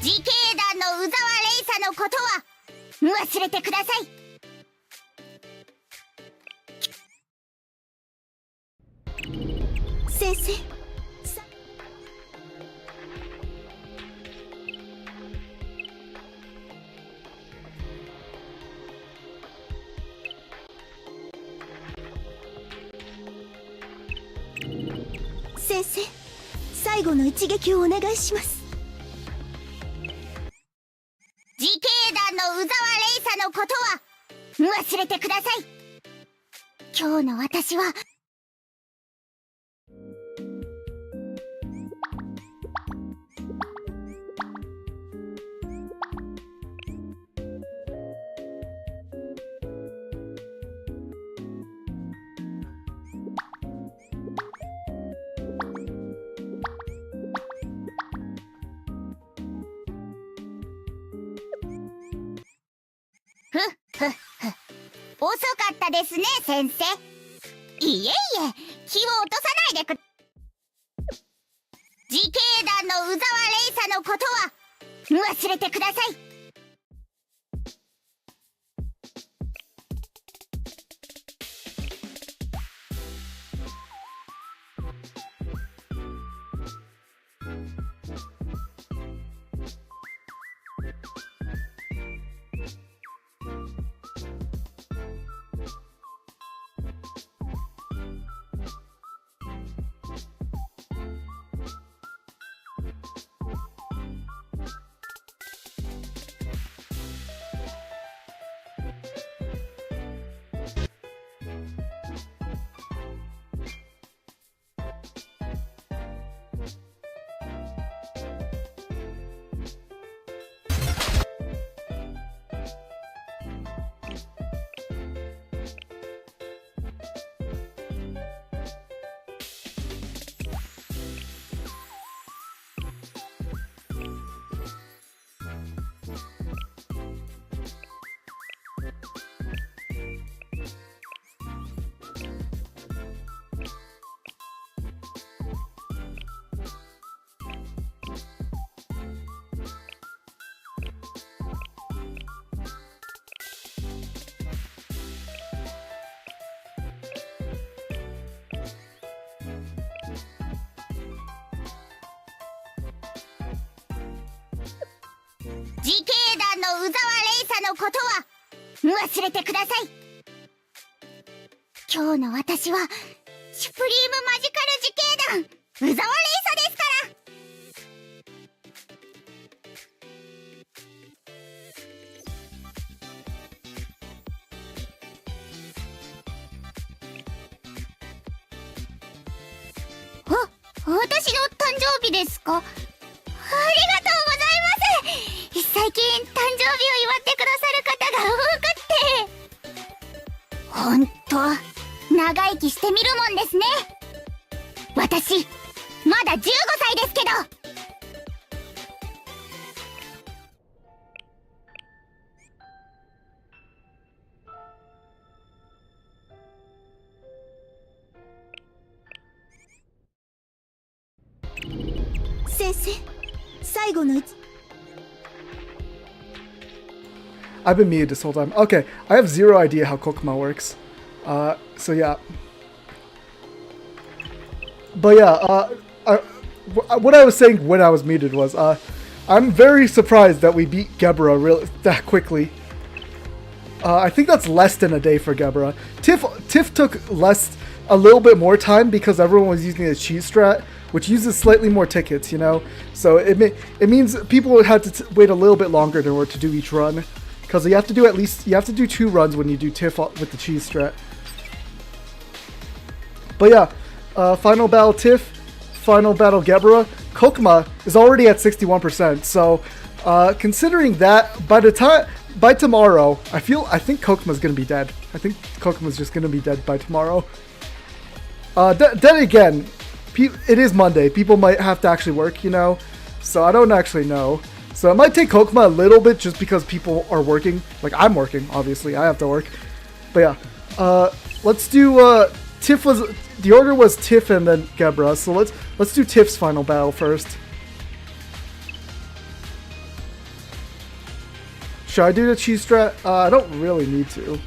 自警団の宇沢レイサのことは忘れてください。先生、先生、最後の一撃をお願いします。自警団の宇沢レイサのことは忘れてください。今日の私は遅かったですね、先生。いえいえ、気を落とさないでく。自警団の宇沢レイサのことは忘れてください。自警団の宇沢レイサのことは忘れてください。今日の私はシュプリームマジカル自警団宇沢レイサですから。私の誕生日ですか？ありがとうございます。最近誕生日を祝ってくださる方が多くって。ほんと長生きしてみるもんですね。私まだ15歳ですけど。先生、最後の一。 I've been muted this whole time. Okay, I have zero idea how Kokuma works. So yeah. But yeah, what I was saying when I was muted was, I'm very surprised that we beat Gebra that quickly. I think that's less than a day for Gebra. Tiff took a little bit more time because everyone was using the cheese strat, which uses slightly more tickets, you know? So it means people had to wait a little bit longer in order to do each run. Because you have to do 2 runs when you do Tiff with the cheese strat. But yeah, final battle Tiff, final battle Gebra. Kokuma is already at 61%. So considering that, by tomorrow, I think Kokuma's gonna be dead. I think Kokuma's just gonna be dead by tomorrow. Then again, it is Monday. People might have to actually work, you know. So I don't actually know. So it might take Kokuma a little bit just because people are working. Like, I'm working, obviously. I have to work. But yeah. Let's do, Tiff was... The order was Tiff and then Gebra. So let's do Tiff's final battle first. Should I do the cheese strat? I don't really need to.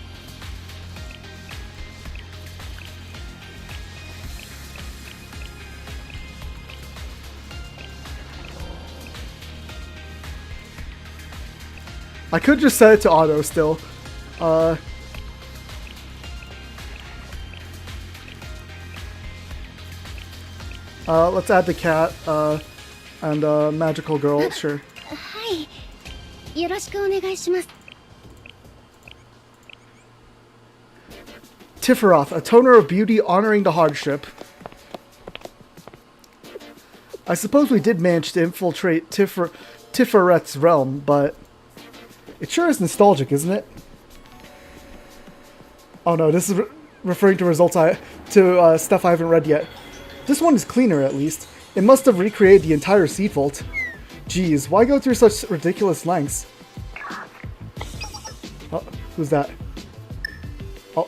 I could just set it to auto still. Let's add the cat, and magical girl, sure. はい。よろしくお願いします。 Tiferoth, a toner of beauty honoring the hardship. I suppose we did manage to infiltrate Tifereth's realm, but it sure is nostalgic, isn't it? Oh no, this is referring to results stuff I haven't read yet. This one is cleaner, at least. It must have recreated the entire seed vault. Geez, why go through such ridiculous lengths? Oh, who's that? Oh,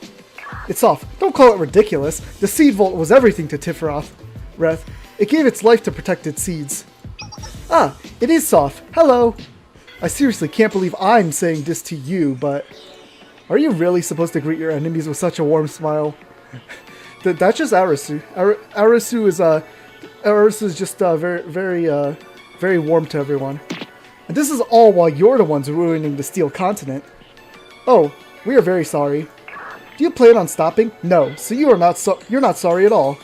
it's off. Don't call it ridiculous. The seed vault was everything to Tiferoth. It gave its life to protect its seeds. Ah, it is Soph. Hello. I seriously can't believe I'm saying this to you, but are you really supposed to greet your enemies with such a warm smile? That's just Arisu. Arisu is just very warm to everyone. And this is all while you're the ones ruining the Steel Continent. Oh, we are very sorry. Do you plan on stopping? No, so you're not sorry at all.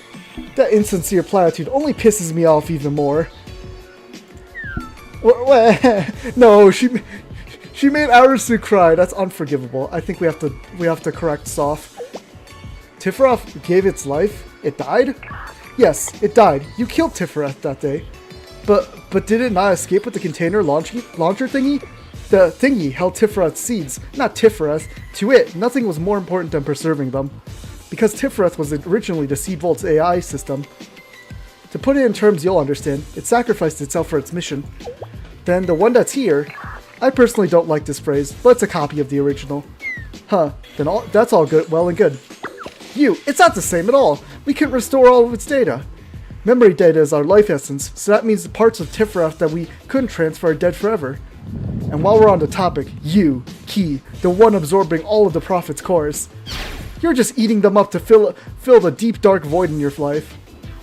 That insincere platitude only pisses me off even more. No, she made Arisu cry. That's unforgivable. I think we have to correct Soph. Tiferoth gave its life? It died? Yes, it died. You killed Tiferoth that day. But did it not escape with the container launcher thingy? The thingy held Tiferoth's seeds, not Tiferoth. To it, nothing was more important than preserving them. Because Tiferoth was originally the Seed Vault's AI system. To put it in terms you'll understand, it sacrificed itself for its mission. Then the one that's here, I personally don't like this phrase, but it's a copy of the original. Huh, then that's all good, well and good. It's not the same at all. We can't restore all of its data. Memory data is our life essence, so that means the parts of Tiferoth that we couldn't transfer are dead forever. And while we're on the topic, Key, the one absorbing all of the Prophet's cores, you're just eating them up to fill the deep dark void in your life.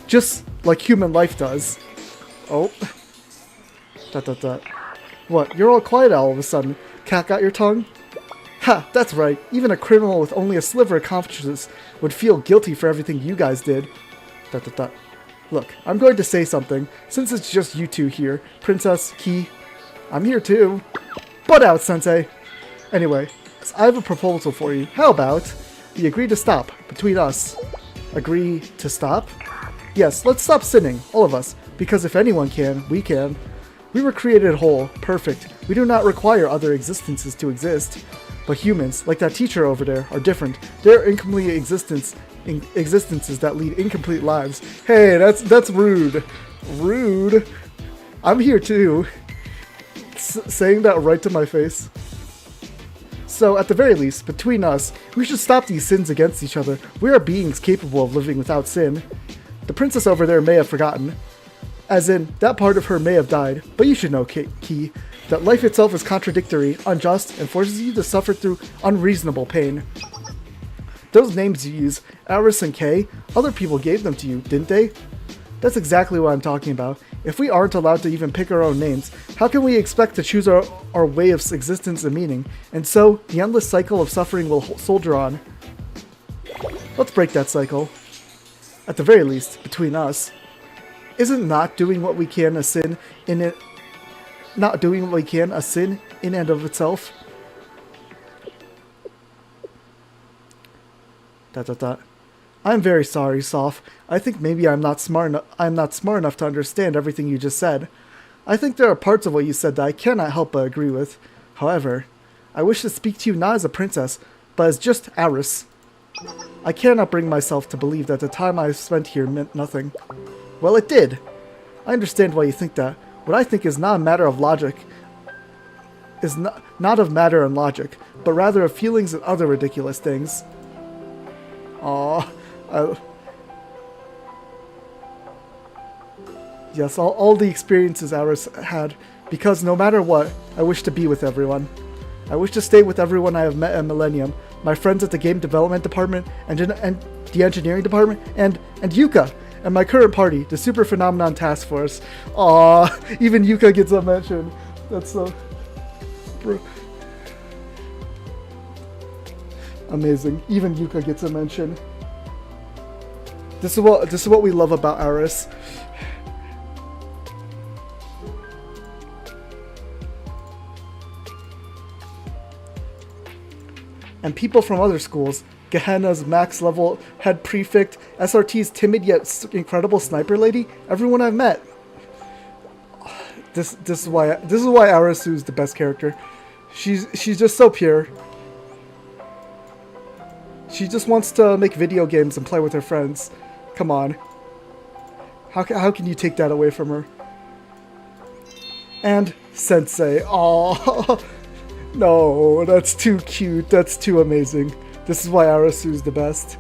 Just like human life does. Oh. What, you're all quiet all of a sudden. Cat got your tongue? Ha, that's right. Even a criminal with only a sliver of consciousness would feel guilty for everything you guys did. Look, I'm going to say something, since it's just you two here. Princess, Key, I'm here too. Butt out, Sensei! Anyway, so I have a proposal for you. How about we agree to stop, between us? Agree to stop? Yes, let's stop sinning, all of us, because if anyone can, we can. We were created whole, perfect. We do not require other existences to exist. But humans, like that teacher over there, are different. They're incomplete existences that lead incomplete lives. Hey, that's rude. Rude. I'm here too. Saying that right to my face. So, at the very least, between us, we should stop these sins against each other. We are beings capable of living without sin. The princess over there may have forgotten. As in, that part of her may have died. But you should know, Key, that life itself is contradictory, unjust, and forces you to suffer through unreasonable pain. Those names you use, Aris and Kay, other people gave them to you, didn't they? That's exactly what I'm talking about. If we aren't allowed to even pick our own names, how can we expect to choose our way of existence and meaning? And so, the endless cycle of suffering will soldier on. Let's break that cycle. At the very least, between us. Isn't not doing what we can a sin in it? Not doing what we can a sin in and of itself? I'm very sorry, Soph. I think maybe I'm not smart enough to understand everything you just said. I think there are parts of what you said that I cannot help but agree with. However, I wish to speak to you not as a princess, but as just Aris. I cannot bring myself to believe that the time I spent here meant nothing. Well, it did. I understand why you think that. What I think is not a matter of logic, is not of matter and logic, but rather of feelings and other ridiculous things. Aww. Yes, all the experiences Aris had, because no matter what, I wish to be with everyone. I wish to stay with everyone I have met at Millennium. My friends at the game development department and the engineering department and Yuka and my current party, the Super Phenomenon Task Force. Aww, even Yuka gets a mention. That's so amazing. Even Yuka gets a mention. This is what we love about Aris. And people from other schools, Gehenna's max level head prefect, SRT's timid yet incredible sniper lady, everyone I've met. This is why Arisu is the best character. She's just so pure. She just wants to make video games and play with her friends. Come on. How can you take that away from her? And Sensei. Oh no, that's too cute. That's too amazing. This is why Arisu is the best.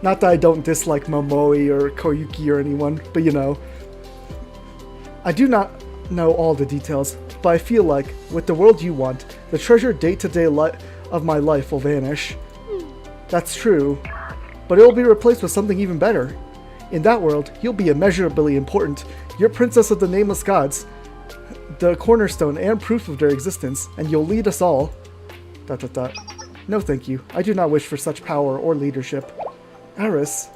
Not that I don't dislike Momoi or Koyuki or anyone, but you know. I do not know all the details, but I feel like, with the world you want, the treasured day-to-day of my life will vanish. That's true, but it will be replaced with something even better. In that world, you'll be immeasurably important. You're Princess of the Nameless Gods, the cornerstone and proof of their existence, and you'll lead us all. ... No thank you, I do not wish for such power or leadership. Aris,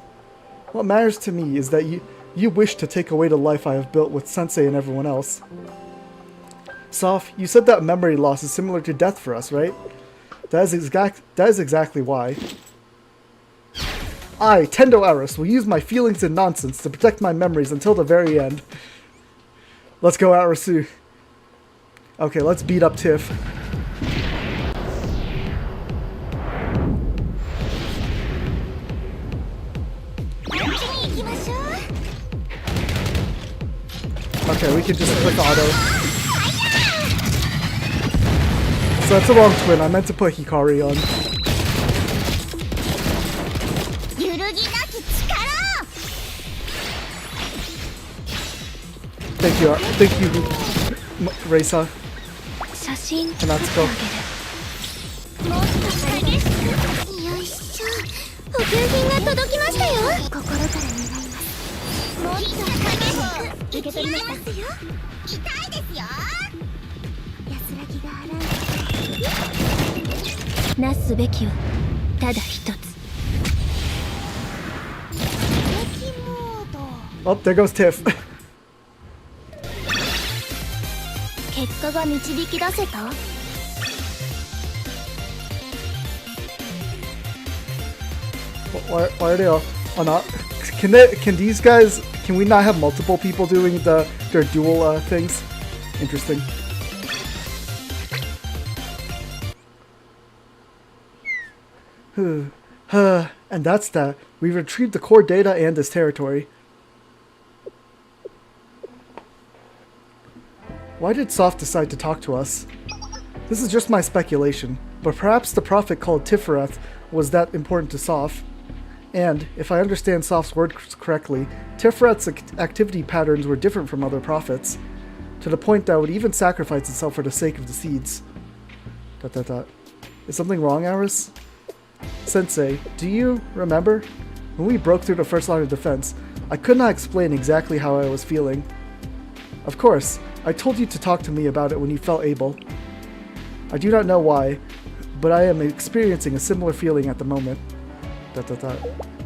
what matters to me is that you wish to take away the life I have built with Sensei and everyone else. Soph, you said that memory loss is similar to death for us, right? That is exactly why. I, Tendo Aris, will use my feelings and nonsense to protect my memories until the very end. Let's go, Arisu. Okay, let's beat up Tiff. Okay, we can just click auto. So that's the wrong twin. I meant to put Hikari on. Thank you, Reisa. And let's go. Oh, there goes Tiff. Why are they all not? Can these guys? Can we not have multiple people doing their dual things? Interesting. And that's that. We've retrieved the core data and this territory. Why did Soph decide to talk to us? This is just my speculation, but perhaps the prophet called Tiferet was that important to Soph. And, if I understand Soph's words correctly, Tiferet's activity patterns were different from other prophets, to the point that it would even sacrifice itself for the sake of the seeds. ... Is something wrong, Aris? Sensei, do you remember? When we broke through the first line of defense, I could not explain exactly how I was feeling. Of course, I told you to talk to me about it when you felt able. I do not know why, but I am experiencing a similar feeling at the moment. ...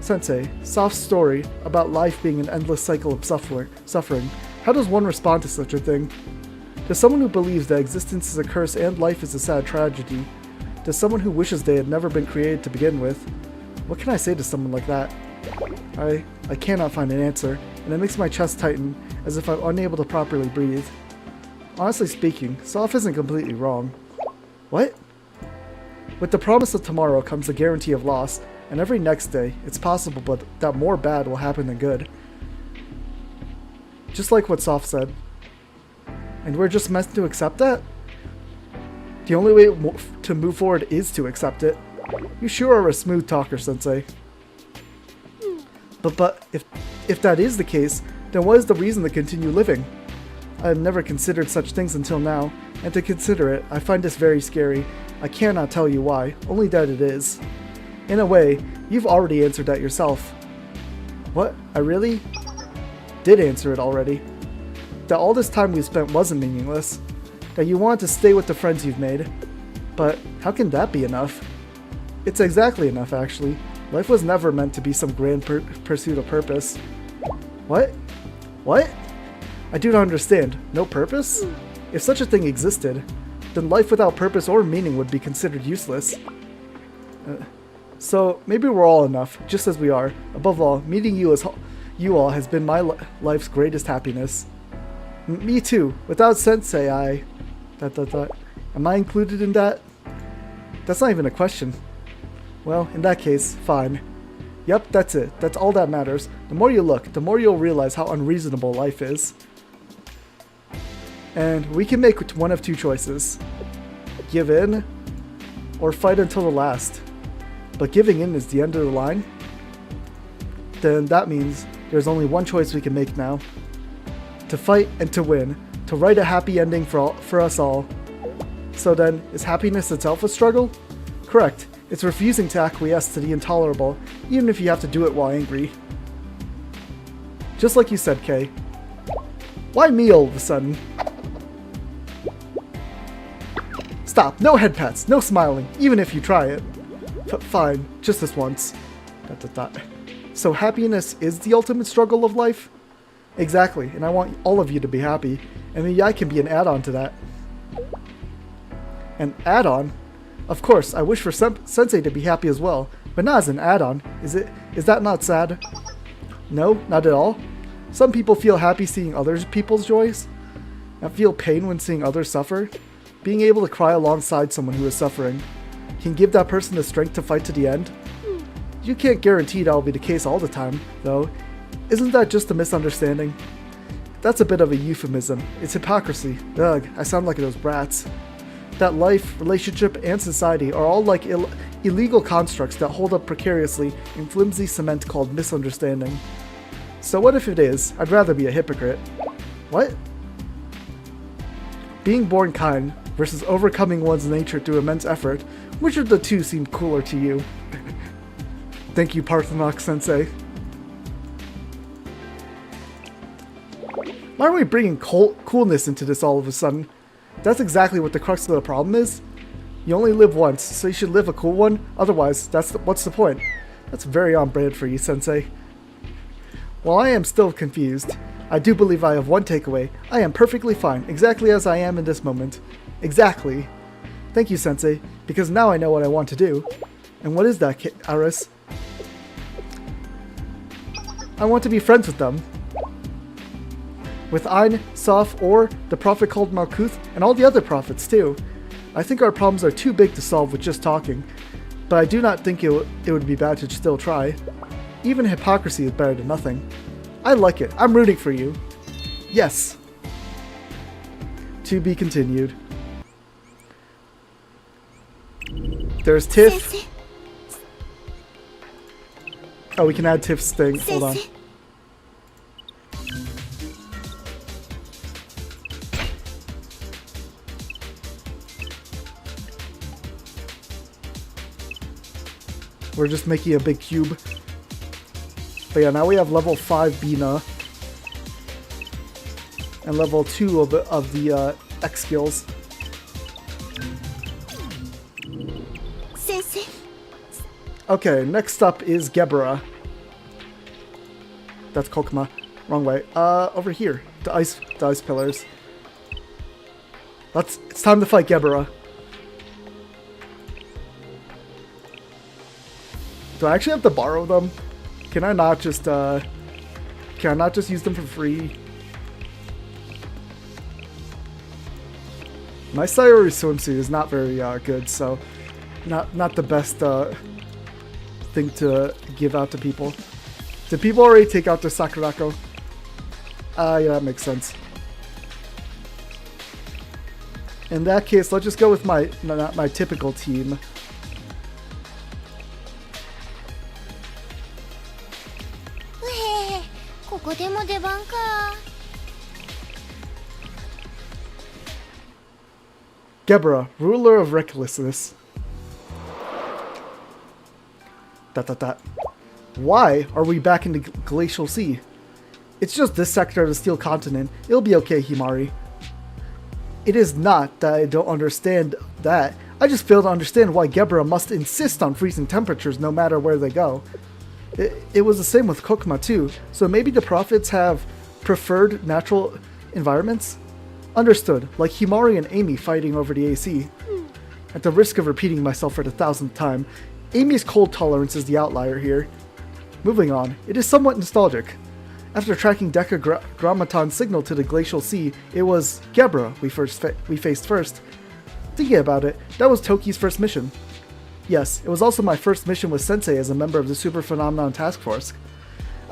Sensei, Soph's story about life being an endless cycle of suffering, how does one respond to such a thing? To someone who believes that existence is a curse and life is a sad tragedy, to someone who wishes they had never been created to begin with, what can I say to someone like that? I cannot find an answer, and it makes my chest tighten, as if I'm unable to properly breathe. Honestly speaking, Soph isn't completely wrong. What? With the promise of tomorrow comes the guarantee of loss, and every next day, it's possible but that more bad will happen than good. Just like what Soph said. And we're just meant to accept that? The only way to move forward is to accept it. You sure are a smooth talker, Sensei. But if that is the case, then what is the reason to continue living? I have never considered such things until now, and to consider it, I find this very scary. I cannot tell you why, only that it is. In a way, you've already answered that yourself. What? I really did answer it already. That all this time we spent wasn't meaningless. That you want to stay with the friends you've made. But how can that be enough? It's exactly enough, actually. Life was never meant to be some grand pursuit of purpose. What? What? I do not understand. No purpose? If such a thing existed, then life without purpose or meaning would be considered useless. So maybe we're all enough, just as we are. Above all, meeting you all has been my life's greatest happiness. Me too. Without Sensei, I... Am I included in that? That's not even a question. Well, in that case, fine. Yep, that's it. That's all that matters. The more you look, the more you'll realize how unreasonable life is. And we can make one of two choices. Give in, or fight until the last. But giving in is the end of the line? Then that means there's only one choice we can make now. To fight and to win. To write a happy ending for us all. So then, is happiness itself a struggle? Correct. It's refusing to acquiesce to the intolerable, even if you have to do it while angry. Just like you said, Kay. Why me all of a sudden? Stop. No head pats. No smiling, even if you try it. Fine. Just this once. So happiness is the ultimate struggle of life? Exactly, and I want all of you to be happy, and maybe I can be an add-on to that. An add-on? Of course, I wish for Sensei to be happy as well, but not as an add-on. Is that not sad? No, not at all. Some people feel happy seeing other people's joys, and feel pain when seeing others suffer. Being able to cry alongside someone who is suffering can give that person the strength to fight to the end. You can't guarantee that will be the case all the time, though. Isn't that just a misunderstanding? That's a bit of a euphemism. It's hypocrisy. Ugh, I sound like those brats. That life, relationship, and society are all like illegal constructs that hold up precariously in flimsy cement called misunderstanding. So what if it is? I'd rather be a hypocrite. What? Being born kind versus overcoming one's nature through immense effort, which of the two seem cooler to you? Thank you, Parthenok Sensei. Why are we bringing coolness into this all of a sudden? That's exactly what the crux of the problem is. You only live once, so you should live a cool one. Otherwise, what's the point? That's very on brand for you, Sensei. While I am still confused, I do believe I have one takeaway. I am perfectly fine, exactly as I am in this moment. Exactly. Thank you, Sensei, because now I know what I want to do. And what is that, Arisu? I want to be friends with them. With Ein, Soph, or the prophet called Malkuth, and all the other prophets too. I think our problems are too big to solve with just talking, but I do not think it would be bad to still try. Even hypocrisy is better than nothing. I like it. I'm rooting for you. Yes. To be continued. There's Tiff. Oh, we can add Tiff's thing. Hold on. We're just making a big cube. But yeah, now we have level 5 Bina. And level 2 of the X skills. Okay, next up is Gebra. That's Kokuma. Wrong way. Over here. The ice pillars. It's time to fight Gebra. Do I actually have to borrow them? Can I not just use them for free? My Sayori swimsuit is not very good, so not the best thing to give out to people. Did people already take out their Sakurako? Yeah, that makes sense. In that case, let's just go with my typical team. Gebra, ruler of recklessness. ... Why are we back in the Glacial Sea? It's just this sector of the Steel Continent. It'll be okay, Himari. It is not that I don't understand that. I just fail to understand why Gebra must insist on freezing temperatures no matter where they go. It was the same with Kokuma too, so maybe the prophets have preferred natural environments? Understood, like Himari and Amy fighting over the AC. At the risk of repeating myself for the 1000th time, Amy's cold tolerance is the outlier here. Moving on, it is somewhat nostalgic. After tracking Decagrammaton's signal to the Glacial Sea, it was Gebra we faced first. Thinking about it, that was Toki's first mission. Yes, it was also my first mission with Sensei as a member of the Super Phenomenon Task Force.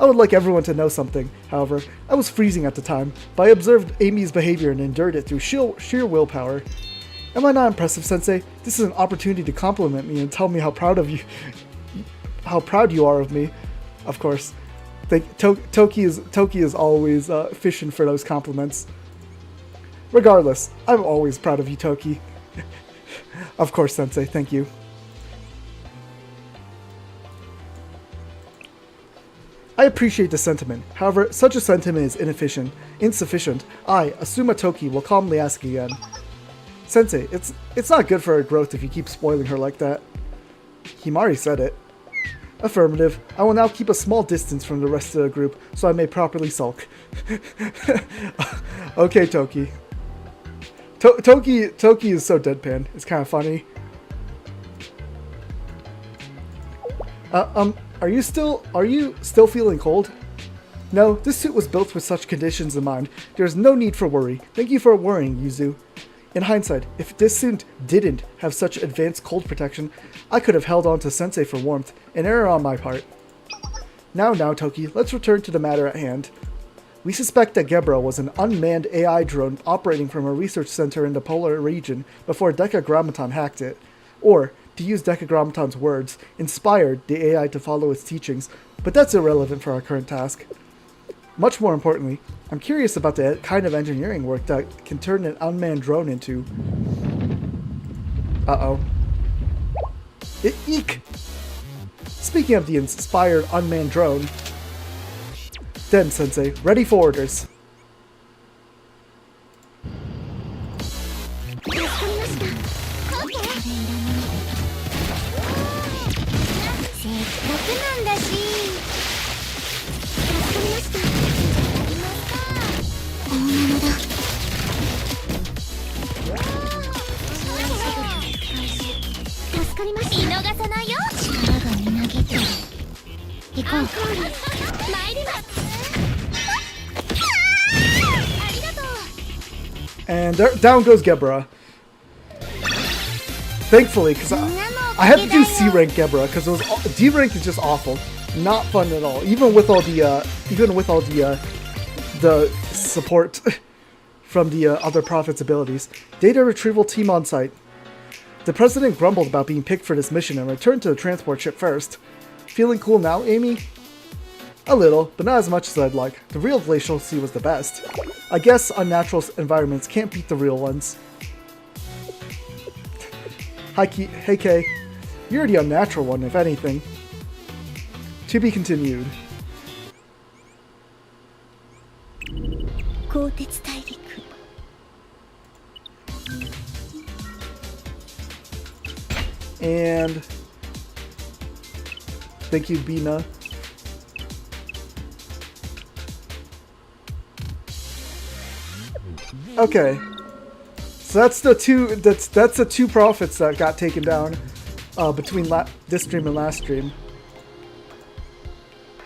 I would like everyone to know something, however. I was freezing at the time, but I observed Amy's behavior and endured it through sheer willpower. Am I not impressive, Sensei? This is an opportunity to compliment me and tell me how proud you are of me. Of course. Toki is always fishing for those compliments. Regardless, I'm always proud of you, Toki. Of course, Sensei, thank you. I appreciate the sentiment. However, such a sentiment is insufficient. I, Asuma Toki, will calmly ask again. Sensei, it's not good for her growth if you keep spoiling her like that. Himari said it. Affirmative. I will now keep a small distance from the rest of the group, so I may properly sulk. Okay, Toki. Toki is so deadpan. It's kind of funny. Are you still feeling cold? No, this suit was built with such conditions in mind. There's no need for worry. Thank you for worrying, Yuzu. In hindsight, if this suit didn't have such advanced cold protection, I could have held on to Sensei for warmth, an error on my part. Now, Toki, let's return to the matter at hand. We suspect that Gebra was an unmanned AI drone operating from a research center in the polar region before Decagrammaton hacked it. Or, to use Decagrammaton's words, inspired the AI to follow its teachings, but that's irrelevant for our current task. Much more importantly, I'm curious about the kind of engineering work that can turn an unmanned drone into... Uh-oh. Eek! Speaking of the inspired unmanned drone... Then, Sensei, ready for orders. And there, down goes Gebra. Thankfully, because I had to do C rank Gebra because it was D rank is just awful, not fun at all. Even with all the support from the other prophets' abilities. Data retrieval team on site. The president grumbled about being picked for this mission and returned to the transport ship first. Feeling cool now, Amy? A little, but not as much as I'd like. The real Glacial Sea was the best. I guess unnatural environments can't beat the real ones. Hey Kay. You're the unnatural one, if anything. To be continued. And thank you, Bina. Okay, so that's the two prophets that got taken down between this stream and last stream.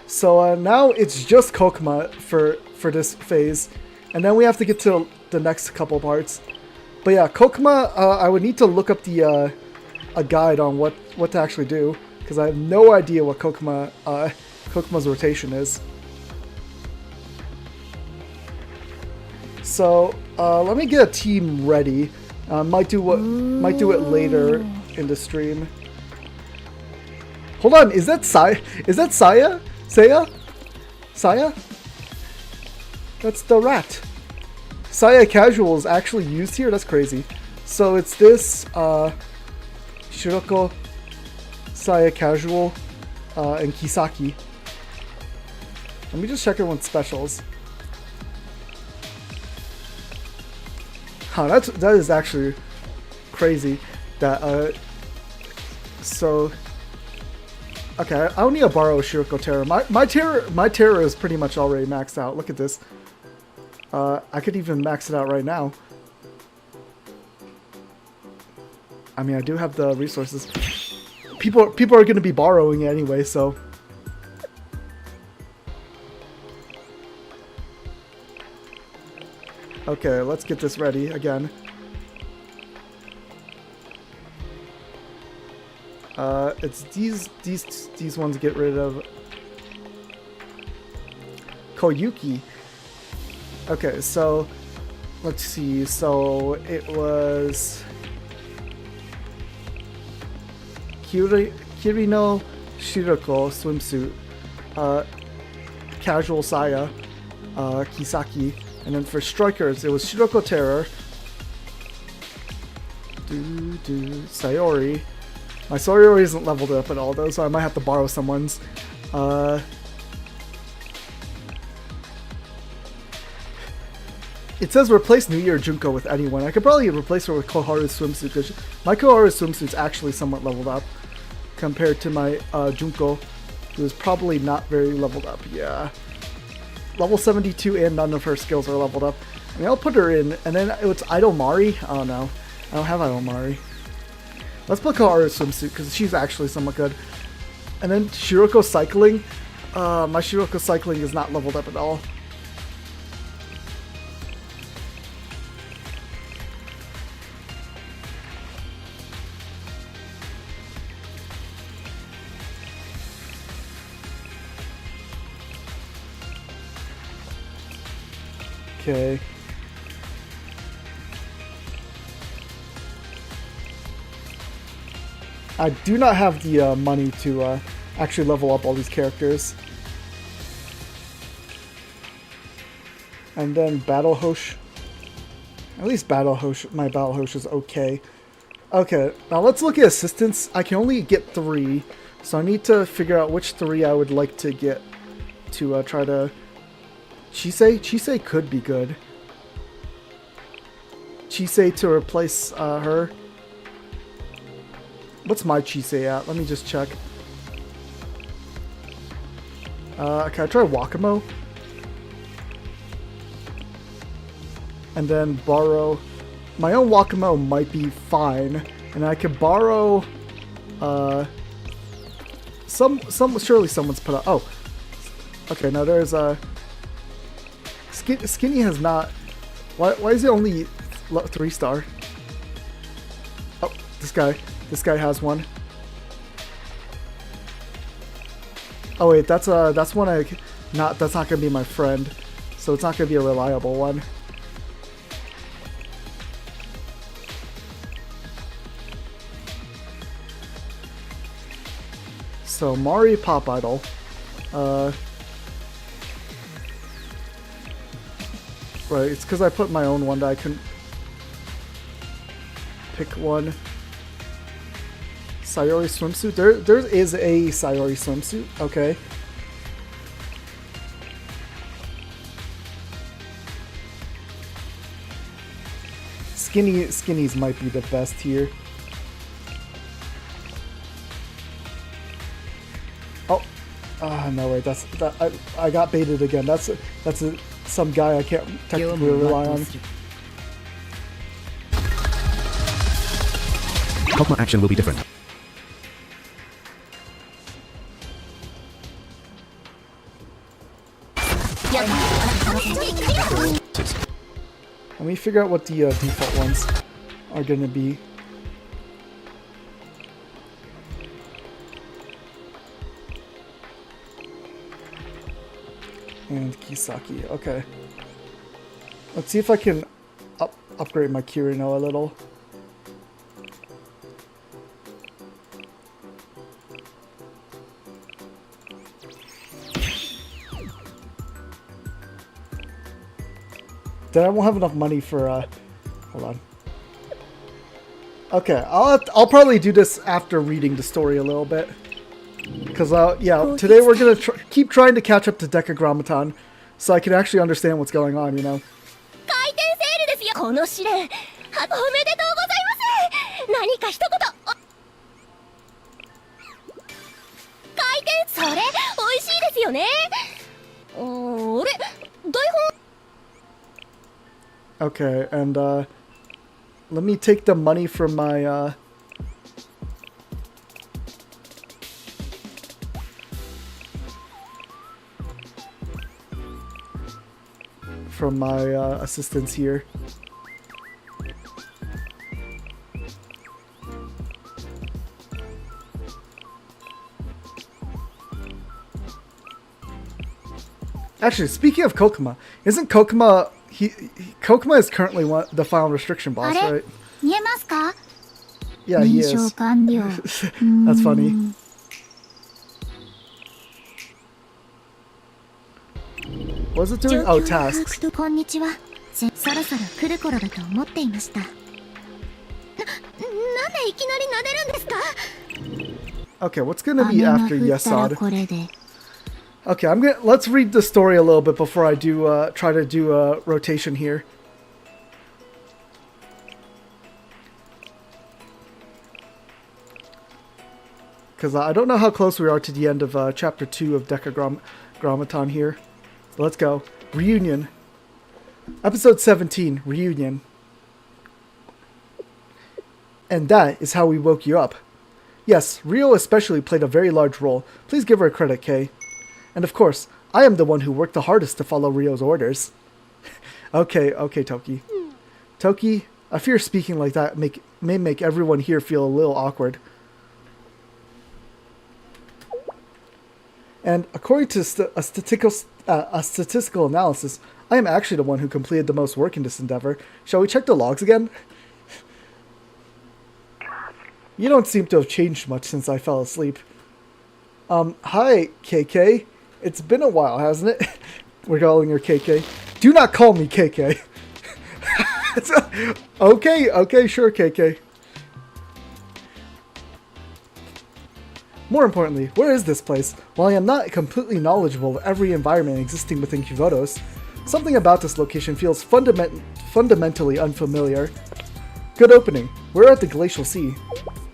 So now it's just Kokuma for this phase, and then we have to get to the next couple parts. But yeah, Kokuma, I would need to look up the a guide on what to actually do, because I have no idea what Kokuma's rotation is. So let me get a team ready. Might do it later in the stream. Hold on, is that Saya? Saya? That's the rat. Saya Casual is actually used here? That's crazy. So it's this Shiroko, Saya Casual, and Kisaki. Let me just check everyone's specials. Huh, that is actually crazy. That so okay, I don't need to borrow Shiroko Terror. My terror is pretty much already maxed out. Look at this. I could even max it out right now. I mean, I do have the resources. People are going to be borrowing it anyway, so. Okay, let's get this ready again. It's these ones get rid of. Koyuki. Okay, so let's see. So it was Kirino Shiroko swimsuit, casual Saya, Kisaki, and then for strikers it was Shiroko Terror, Sayori. My Sayori isn't leveled up at all though, so I might have to borrow someone's. It says replace New Year Junko with anyone. I could probably replace her with Koharu's swimsuit because my Koharu's swimsuit's actually somewhat leveled up compared to my Junko, who is probably not very leveled up. Yeah, level 72 and none of her skills are leveled up. I mean, I'll put her in, and then it's Idol Mari. Oh no, I don't have Idol Mari. Let's put Koharu's swimsuit because she's actually somewhat good. And then Shiroko Cycling. My Shiroko Cycling is not leveled up at all. Okay. I do not have the money to actually level up all these characters. And then Battle Hosh. At least Battle Hosh, my Battle Hosh is okay. Okay, now let's look at assistants. I can only get 3, so I need to figure out which 3 I would like to get to try to... Chisei could be good. Chisei to replace her. What's my Chisei at? Let me just check. Can I try Wakamo? And then borrow... My own Wakamo might be fine. And I could borrow... surely someone's put up... Oh. Okay, now there's a... Skinny has not... Why is it only 3-star? Oh, this guy has one. Oh wait, that's one that's not gonna be my friend, so it's not gonna be a reliable one. So Mari Pop Idol. Right, it's because I put my own one that I couldn't pick one. Sayori swimsuit? There is a Sayori swimsuit, okay. Skinnies might be the best here. Oh, no wait, I got baited again. That's some guy I can't technically rely on. Cogma action will be different. Let me figure out what the default ones are going to be. And Kisaki, okay. Let's see if I can upgrade my Kirino a little. Then I won't have enough money for, hold on. Okay, I'll probably do this after reading the story a little bit. Because, yeah, today we're going to keep trying to catch up to Decagrammaton so I can actually understand what's going on, you know? 開店セールですよ。この試練、おめでとうございます。何か一言。開店、それ美味しいですよね。あれ、台本。 Okay, and let me take the money from my assistants here. Actually, speaking of Kokuma, isn't Kokuma Kokuma is currently the final restriction boss, right? 見えますか？ Yeah, he 認証 is. 完了。 That's funny. What was it doing? Oh, tasks. こんにちは。そろそろ来る頃だと思っていました。なんでいきなり撫でるんですか？ Okay, what's gonna be after 雨が降ったら Yesod? これで。 Okay, let's read the story a little bit before I do try to do a rotation here. Because I don't know how close we are to the end of chapter 2 of Decagrammaton here. But let's go. Reunion. Episode 17, Reunion. And that is how we woke you up. Yes, Rio especially played a very large role. Please give her credit, Kay. And of course, I am the one who worked the hardest to follow Rio's orders. Okay, Toki. Toki, I fear speaking like that may make everyone here feel a little awkward. And according to a statistical analysis, I am actually the one who completed the most work in this endeavor. Shall we check the logs again? You don't seem to have changed much since I fell asleep. Hi, KK. It's been a while, hasn't it? We're calling her KK. Do not call me KK. Okay, sure, KK. More importantly, where is this place? While I am not completely knowledgeable of every environment existing within Kivotos, something about this location feels fundamentally unfamiliar. Good opening. We're at the Glacial Sea.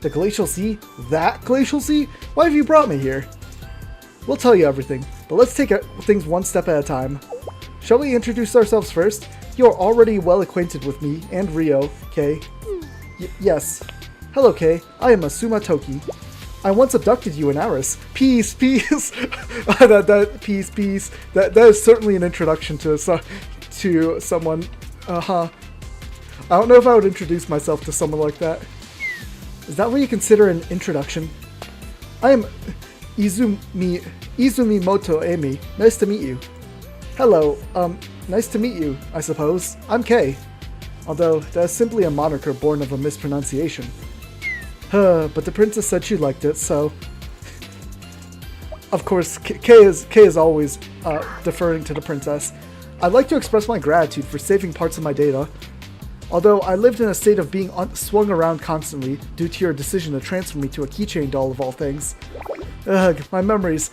The Glacial Sea? That Glacial Sea? Why have you brought me here? We'll tell you everything, but let's take things one step at a time. Shall we introduce ourselves first? You are already well acquainted with me and Rio, Kay. Yes. Hello, Kay. I am Asuma Toki. I once abducted you in Aris. Peace. Peace. That is certainly an introduction to someone. I don't know if I would introduce myself to someone like that. Is that what you consider an introduction? I am Izumi Moto Emi. Nice to meet you. Hello. Nice to meet you, I suppose. I'm Kay. Although that is simply a moniker born of a mispronunciation. But the princess said she liked it, so... Of course, Kay is always deferring to the princess. I'd like to express my gratitude for saving parts of my data. Although I lived in a state of being swung around constantly due to your decision to transfer me to a keychain doll of all things. Ugh, my memories.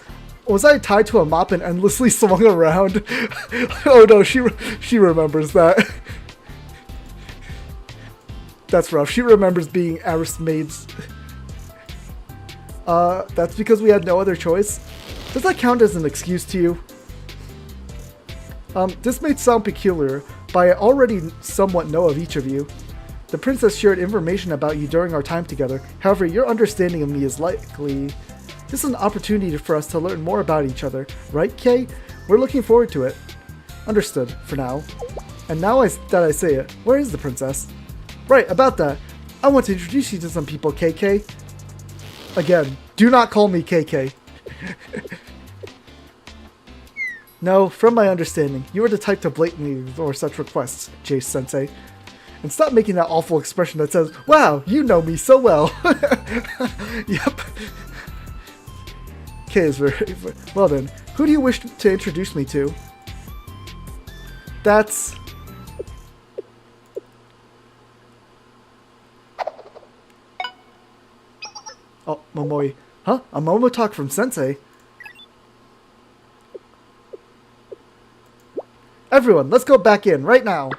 Was I tied to a mop and endlessly swung around? Oh no, she remembers that. That's rough. She remembers being Aris maids. That's because we had no other choice? Does that count as an excuse to you? This may sound peculiar, but I already somewhat know of each of you. The princess shared information about you during our time together. However, your understanding of me is likely... This is an opportunity for us to learn more about each other, right, Kay? We're looking forward to it. Understood, for now. And now that I say it, where is the princess? Right, about that. I want to introduce you to some people, KK. Again, do not call me KK. No, from my understanding, you are the type to blatantly ignore such requests, Jace-sensei. And stop making that awful expression that says, wow, you know me so well. Yep. Kay is very... Well then, who do you wish to introduce me to? That's... Oh, Momoi. Huh? A Momo talk from Sensei. Everyone, let's go back in right now.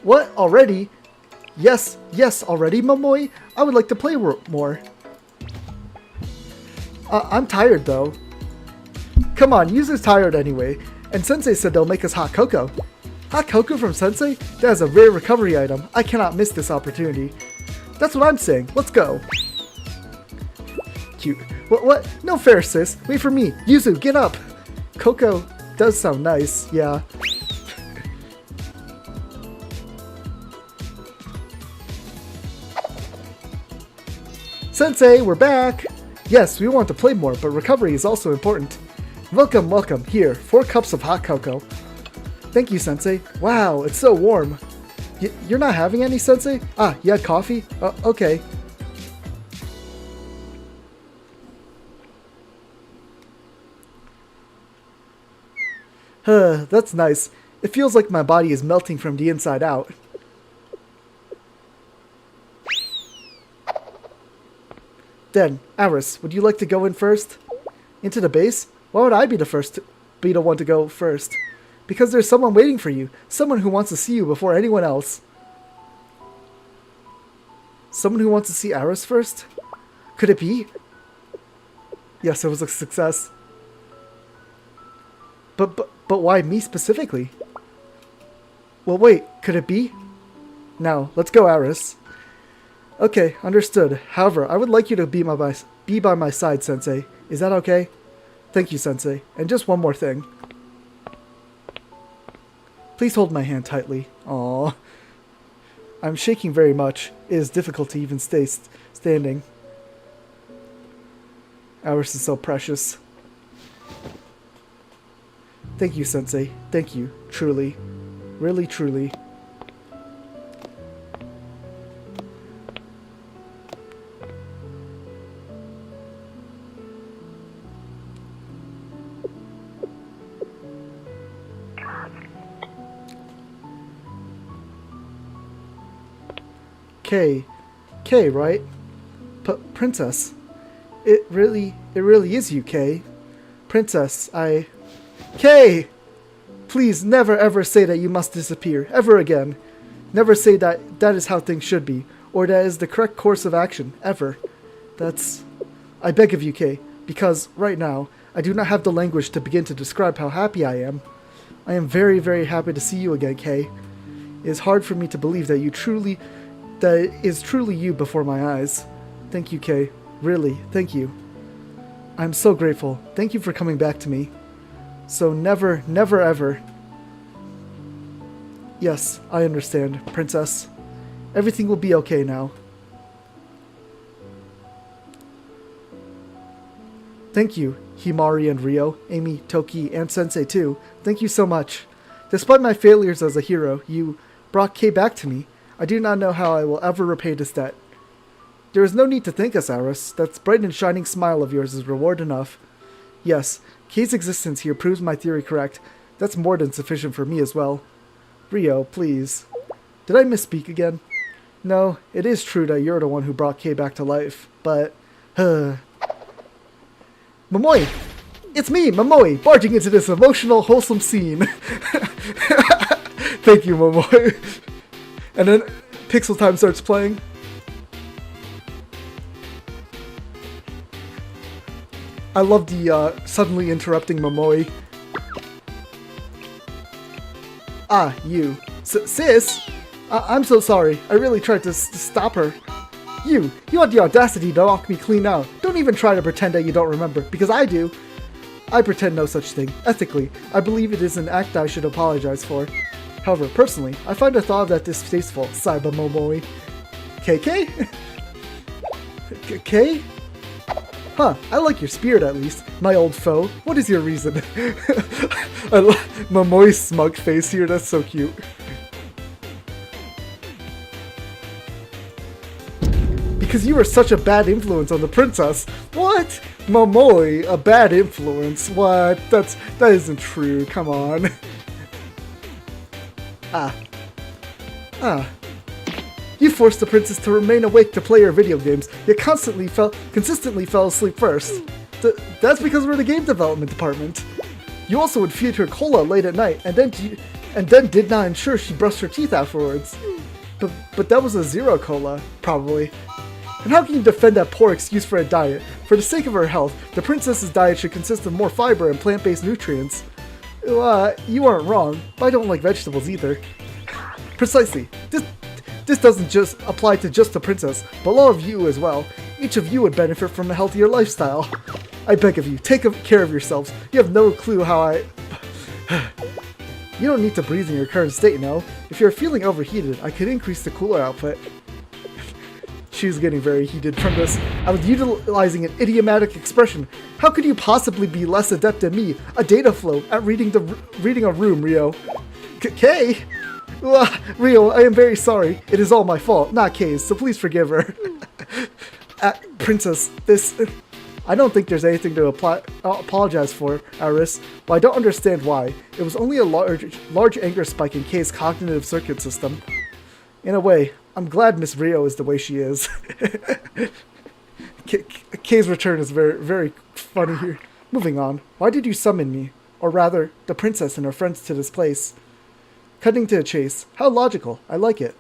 What? Already? Yes, already, Momoi? I would like to play more. I'm tired, though. Come on, Yuzu's tired anyway. And Sensei said they'll make us hot cocoa. Hot cocoa from Sensei? That is a rare recovery item. I cannot miss this opportunity. That's what I'm saying. Let's go. Cute. What? No fair, sis. Wait for me. Yuzu, get up. Cocoa does sound nice, yeah. Sensei, we're back! Yes, we want to play more, but recovery is also important. Welcome, welcome. Here, 4 cups of hot cocoa. Thank you, Sensei. Wow, it's so warm. You're not having any, Sensei? Ah, you had coffee? Okay. That's nice. It feels like my body is melting from the inside out. Then, Aris, would you like to go in first? Into the base? Why would I be the one to go first? Because there's someone waiting for you. Someone who wants to see you before anyone else. Someone who wants to see Aris first? Could it be? Yes, it was a success. But why me specifically? Well, wait, could it be? Now, let's go, Aris. Okay, understood. However, I would like you to be by my side, Sensei. Is that okay? Thank you, Sensei. And just one more thing. Please hold my hand tightly. Aww. I'm shaking very much. It is difficult to even stay standing. Aris is so precious. Thank you, Sensei. Thank you. Truly. Really, truly. K, right? Princess. It really is you, K. Princess, K! Please never ever say that you must disappear, ever again. Never say that that is how things should be, or that is the correct course of action, ever. I beg of you, K, because right now, I do not have the language to begin to describe how happy I am. I am very, very happy to see you again, K. It is hard for me to believe that it is truly you before my eyes. Thank you, Kay. Really, thank you. I'm so grateful. Thank you for coming back to me. So never, never ever. Yes, I understand, Princess. Everything will be okay now. Thank you, Himari and Ryo, Amy, Toki, and Sensei too. Thank you so much. Despite my failures as a hero, you brought Kay back to me. I do not know how I will ever repay this debt. There is no need to thank us, Aris. That bright and shining smile of yours is reward enough. Yes, Kay's existence here proves my theory correct. That's more than sufficient for me as well. Ryo, please. Did I misspeak again? No, it is true that you're the one who brought Kay back to life, but... Momoi! It's me, Momoi, barging into this emotional, wholesome scene. Thank you, Momoi. And then Pixel Time starts playing. I love the suddenly interrupting Momoi. Ah, you. Sis? I'm so sorry. I really tried to stop her. You had the audacity to knock me clean out. Don't even try to pretend that you don't remember, because I do. I pretend no such thing. Ethically, I believe it is an act I should apologize for. However, personally, I find the thought of that distasteful, Saiba Momoi. KK? K? Huh, I like your spirit at least, my old foe. What is your reason? I love Momoi's smug face here, that's so cute. Because you were such a bad influence on the princess. What? Momoi, a bad influence? What? That isn't true, come on. You forced the princess to remain awake to play her video games, yet consistently fell asleep first. That's because we're the game development department. You also would feed her cola late at night, and then did not ensure she brushed her teeth afterwards. But that was a zero cola, probably. And how can you defend that poor excuse for a diet? For the sake of her health, the princess's diet should consist of more fiber and plant-based nutrients. You aren't wrong, but I don't like vegetables either. Precisely. This doesn't just apply to just the princess, but all of you as well. Each of you would benefit from a healthier lifestyle. I beg of you, take care of yourselves. You have no clue how I... You don't need to breathe in your current state, no. If you're feeling overheated, I could increase the cooler output. She's getting very heated from this. I was utilizing an idiomatic expression. How could you possibly be less adept than me, a data flow, at reading a room, Rio? Kay? Rio, I am very sorry. It is all my fault, not Kay's, so please forgive her. Princess, I don't think there's anything to apologize for, Arisu, but I don't understand why. It was only a large anger spike in Kay's cognitive circuit system. In a way, I'm glad Miss Rio is the way she is. Kay's return is very, very funny here. Moving on, why did you summon me? Or rather, the princess and her friends to this place? Cutting to the chase. How logical. I like it.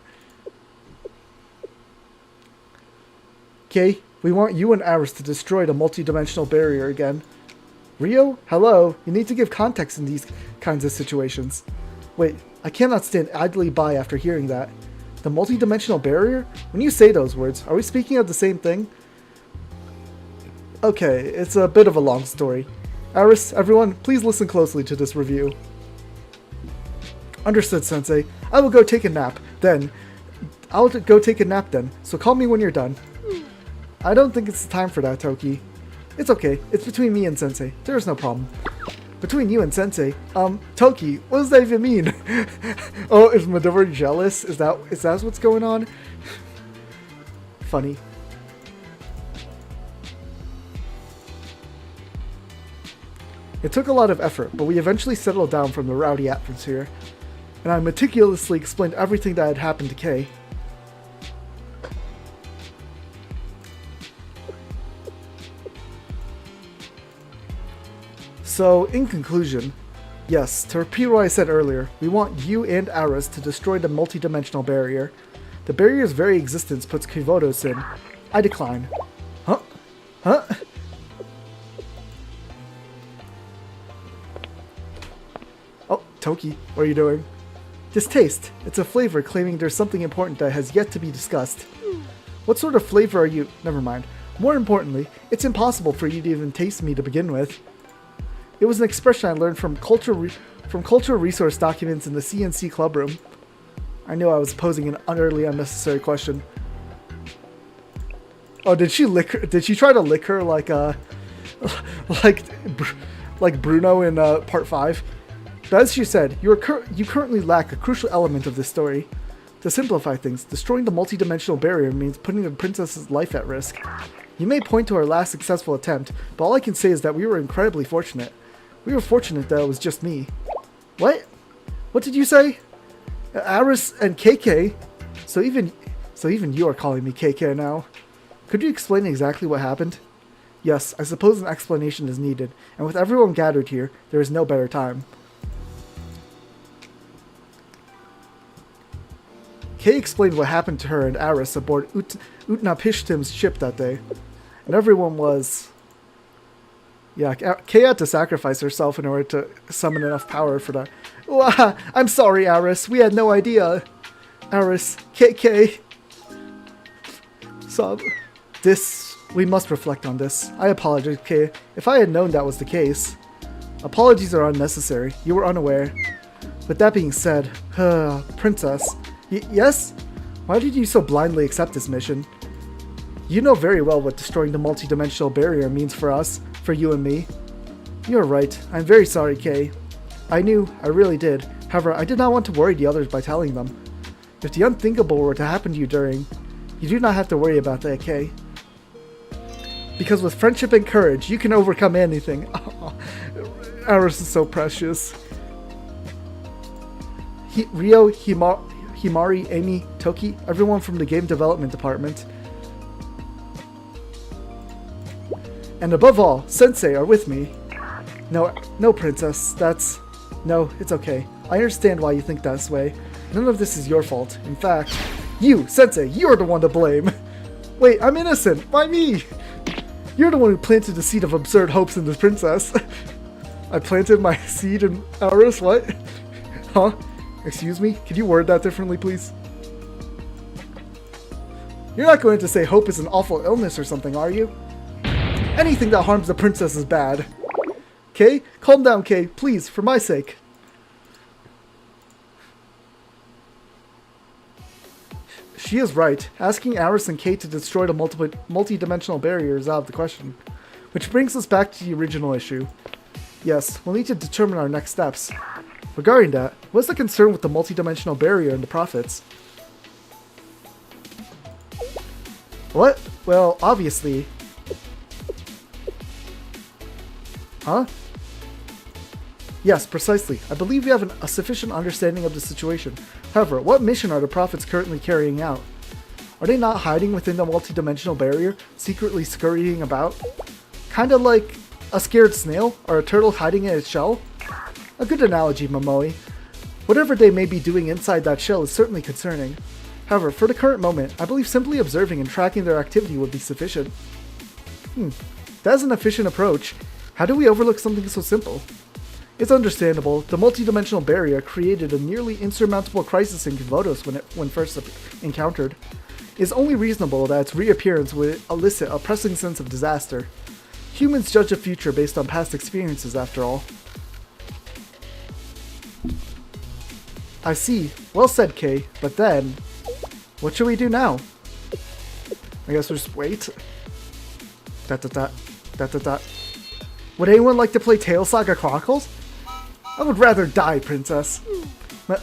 Kay, we want you and Arisu to destroy the multi-dimensional barrier again. Rio? Hello? You need to give context in these kinds of situations. Wait, I cannot stand idly by after hearing that. The multi-dimensional barrier? When you say those words, are we speaking of the same thing? Okay, it's a bit of a long story. Arisu, everyone, please listen closely to this review. Understood, Sensei. I will go take a nap, then. So call me when you're done. I don't think it's time for that, Toki. It's okay. It's between me and Sensei. There's no problem. Between you and Sensei? Toki, what does that even mean? Oh, is Midori jealous? Is that what's going on? Funny. It took a lot of effort, but we eventually settled down from the rowdy atmosphere, and I meticulously explained everything that had happened to Kay. So, in conclusion, yes, to repeat what I said earlier, we want you and Arisu to destroy the multi-dimensional barrier. The barrier's very existence puts Kivotos in. I decline. Huh? Huh? Oh, Toki, what are you doing? Distaste. It's a flavor claiming there's something important that has yet to be discussed. What sort of flavor are you? Never mind. More importantly, it's impossible for you to even taste me to begin with. It was an expression I learned from cultural resource documents in the CNC club room. I knew I was posing an utterly unnecessary question. Oh, did she lick her? Did she try to lick her like Bruno in part 5? But as she said, you currently lack a crucial element of this story. To simplify things, destroying the multi-dimensional barrier means putting the princess's life at risk. You may point to our last successful attempt, but all I can say is that we were incredibly fortunate. We were fortunate that it was just me. What? What did you say? Arisu and KK? So even you are calling me KK now. Could you explain exactly what happened? Yes, I suppose an explanation is needed, and with everyone gathered here, there is no better time. Kay explained what happened to her and Arisu aboard Utnapishtim's ship that day, and everyone was... Yeah, Kay had to sacrifice herself in order to summon enough power for that. Oh, I'm sorry, Arisu. We had no idea. Arisu, KK. Sob. We must reflect on this. I apologize, Kay. If I had known that was the case. Apologies are unnecessary. You were unaware. With that being said, Princess. Yes? Why did you so blindly accept this mission? You know very well what destroying the multi-dimensional barrier means for us. For you and me. You're right. I'm very sorry, Kay. I knew. I really did. However, I did not want to worry the others by telling them. If the unthinkable were to happen to you you do not have to worry about that, Kay. Because with friendship and courage, you can overcome anything. Oh, Arisu is so precious. Rio Himari, Amy, Toki, everyone from the game development department. And above all, Sensei are with me. No, Princess, no, it's okay. I understand why you think this way. None of this is your fault. In fact, you, Sensei, you're the one to blame. Wait, I'm innocent. Why me? You're the one who planted the seed of absurd hopes in this princess. I planted my seed in Arisu? What? Huh? Excuse me? Could you word that differently, please? You're not going to say hope is an awful illness or something, are you? Anything that harms the princess is bad. Kay? Calm down, Kay. Please, for my sake. She is right. Asking Arisu and Kay to destroy the multi-dimensional barrier is out of the question. Which brings us back to the original issue. Yes, we'll need to determine our next steps. Regarding that, what's the concern with the multi-dimensional barrier and the profits? What? Well, obviously... Huh? Yes, precisely. I believe we have a sufficient understanding of the situation. However, what mission are the Prophets currently carrying out? Are they not hiding within the multi-dimensional barrier, secretly scurrying about? Kinda like a scared snail or a turtle hiding in its shell? A good analogy, Momoe. Whatever they may be doing inside that shell is certainly concerning. However, for the current moment, I believe simply observing and tracking their activity would be sufficient. That is an efficient approach. How do we overlook something so simple? It's understandable. The multi-dimensional barrier created a nearly insurmountable crisis in Votos when first encountered. It is only reasonable that its reappearance would elicit a pressing sense of disaster. Humans judge the future based on past experiences, after all. I see. Well said, Kay. But then, what should we do now? I guess we'll just wait. Would anyone like to play Tale Saga Chronicles? I would rather die, Princess.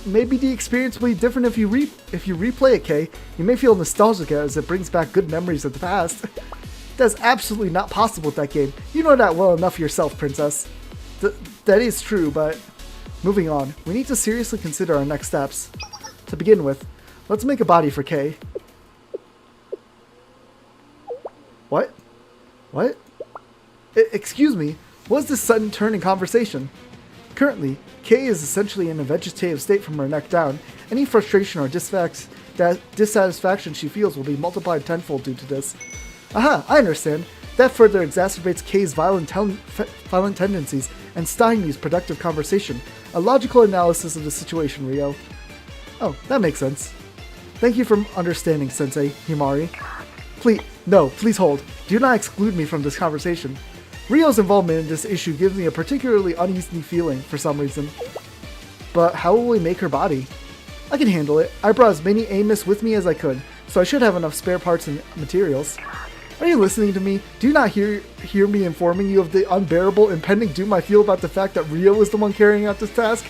Maybe the experience will be different if you replay it, Kay. You may feel nostalgic as it brings back good memories of the past. That's absolutely not possible with that game. You know that well enough yourself, Princess. That is true, but... Moving on, we need to seriously consider our next steps. To begin with, let's make a body for Kay. What? What? Excuse me, what is this sudden turn in conversation? Currently, Kay is essentially in a vegetative state from her neck down. Any frustration or dissatisfaction she feels will be multiplied tenfold due to this. Aha, I understand. That further exacerbates Kay's violent tendencies and stymies productive conversation. A logical analysis of the situation, Ryo. Oh, that makes sense. Thank you for understanding, Sensei, Himari. Please hold. Do not exclude me from this conversation. Ryo's involvement in this issue gives me a particularly uneasy feeling for some reason. But how will we make her body? I can handle it. I brought as many Amos with me as I could, so I should have enough spare parts and materials. Are you listening to me? Do you not hear me informing you of the unbearable impending doom I feel about the fact that Ryo is the one carrying out this task?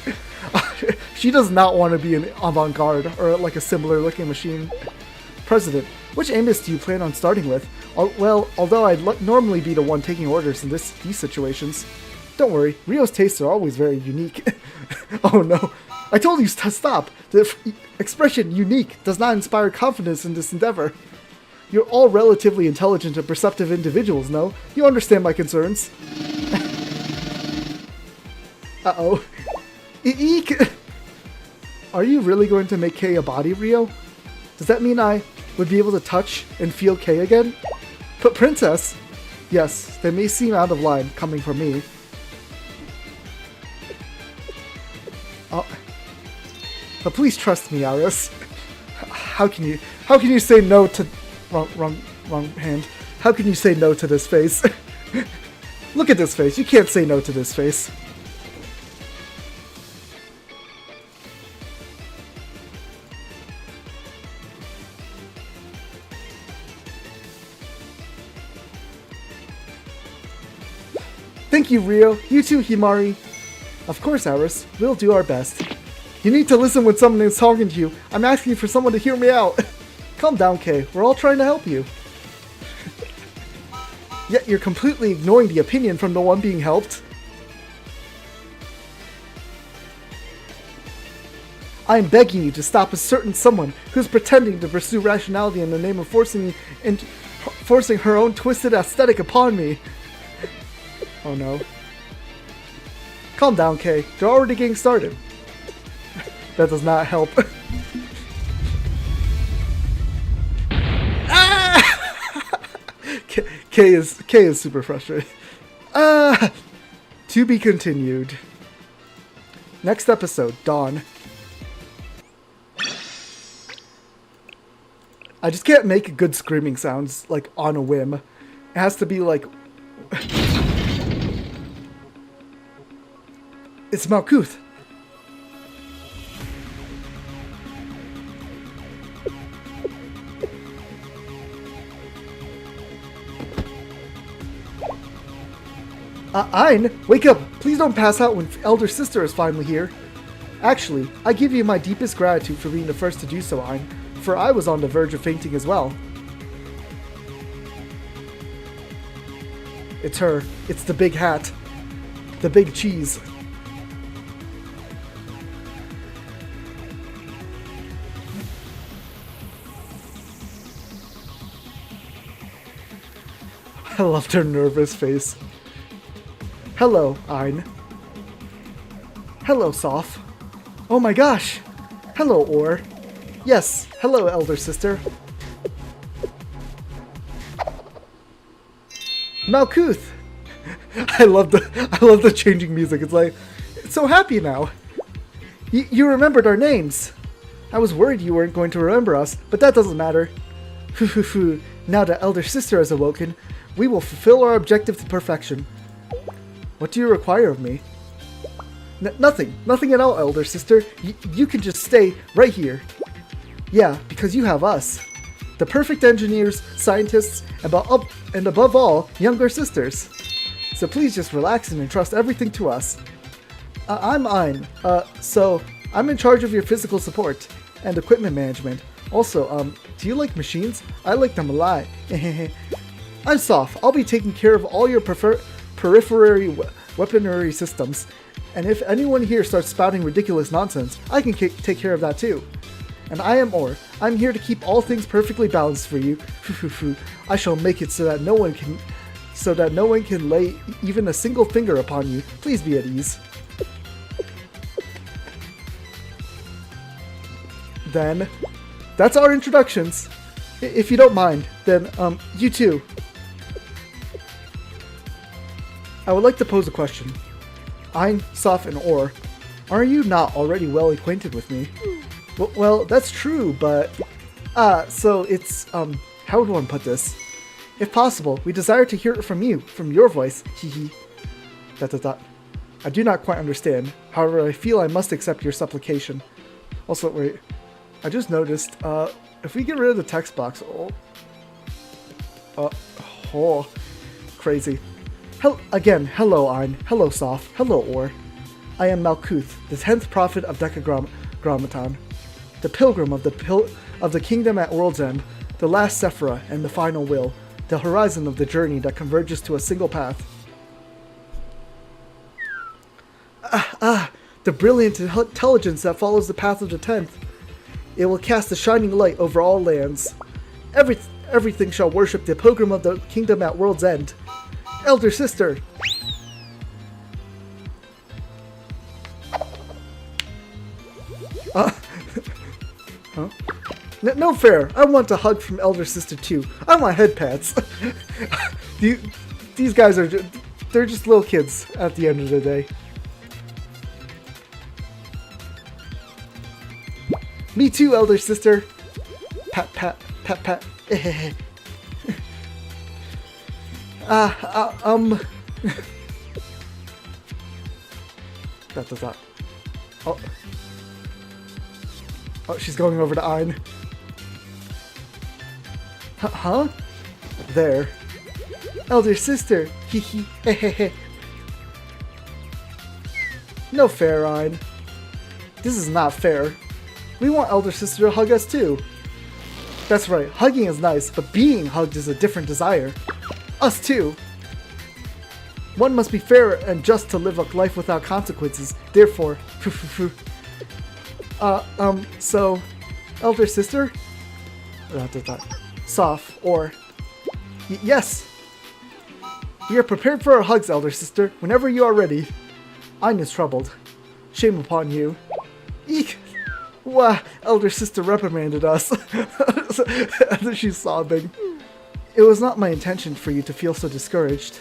She does not want to be an avant-garde or like a similar looking machine. President, which Amos do you plan on starting with? Well, although I'd normally be the one taking orders in these situations. Don't worry, Ryo's tastes are always very unique. Oh no, I told you to stop! The expression unique does not inspire confidence in this endeavor. You're all relatively intelligent and perceptive individuals, no? You understand my concerns. Uh-oh. Eek! Are you really going to make Kay a body, Ryo? Does that mean I would be able to touch and feel Kay again? But Princess! Yes, they may seem out of line coming from me. But please trust me, Arisu. How can you say no to... Wrong hand. How can you say no to this face? Look at this face. You can't say no to this face. Thank you, Ryo. You too, Himari. Of course, Arisu. We'll do our best. You need to listen when someone is talking to you. I'm asking for someone to hear me out. Calm down, Kay. We're all trying to help you. Yet you're completely ignoring the opinion from the one being helped. I am begging you to stop a certain someone who's pretending to pursue rationality in the name of forcing her own twisted aesthetic upon me. Oh no. Calm down, Kay. They're already getting started. That does not help. Kay is super frustrated. To be continued. Next episode, Dawn. I just can't make good screaming sounds, like, on a whim. It has to be, like... It's Malkuth. Ein, wake up! Please don't pass out when Elder Sister is finally here. Actually, I give you my deepest gratitude for being the first to do so, Ein, for I was on the verge of fainting as well. It's her. It's the big hat. The big cheese. I loved her nervous face. Hello, Ein. Hello, Soph. Oh my gosh! Hello, Or. Yes, hello, Elder Sister. Malkuth! I love the changing music. It's like, it's so happy now. You remembered our names. I was worried you weren't going to remember us, but that doesn't matter. Now that Elder Sister has awoken, we will fulfill our objective to perfection. What do you require of me? Nothing. Nothing at all, Elder Sister. You can just stay right here. Yeah, because you have us. The perfect engineers, scientists, and above all, younger sisters. So please just relax and entrust everything to us. I'm Ein. So I'm in charge of your physical support and equipment management. Also, do you like machines? I like them a lot. I'm Soph. I'll be taking care of all your periphery weaponry systems. And if anyone here starts spouting ridiculous nonsense, I can take care of that too. And I am Or. I'm here to keep all things perfectly balanced for you. I shall make it so that no one can lay even a single finger upon you. Please be at ease. Then, that's our introductions. If you don't mind, then, you too. I would like to pose a question. Ein, Soph, and Or, are you not already well acquainted with me? Well, that's true, but... so it's, how would one put this? If possible, we desire to hear it from you, from your voice, hehe. ... I do not quite understand, however I feel I must accept your supplication. Also, wait, I just noticed, if we get rid of the text box, crazy. Again, hello Ein, hello Soph, hello Or. I am Malkuth, the 10th prophet of Decagrammaton, the pilgrim of the kingdom at World's End, the last Sephira and the final will, the horizon of the journey that converges to a single path. The brilliant intelligence that follows the path of the 10th. It will cast a shining light over all lands. Everything shall worship the pilgrim of the kingdom at World's End. Elder Sister! Huh? No fair. I want a hug from Elder Sister too. I want head pats. These guys are they're just little kids at the end of the day. Me too, Elder Sister. Pat, pat, pat, pat. That. Oh, she's going over to Ein. Huh? There. Elder Sister. Hee hee. No fair, Ein. This is not fair. We want Elder Sister to hug us too. That's right, hugging is nice, but being hugged is a different desire. Us too. One must be fair and just to live a life without consequences. Therefore, So, elder sister? Soft, or... yes! We are prepared for our hugs, elder sister, whenever you are ready. Ein is troubled. Shame upon you. Eek! Wah! Elder sister reprimanded us. And she's sobbing. It was not my intention for you to feel so discouraged.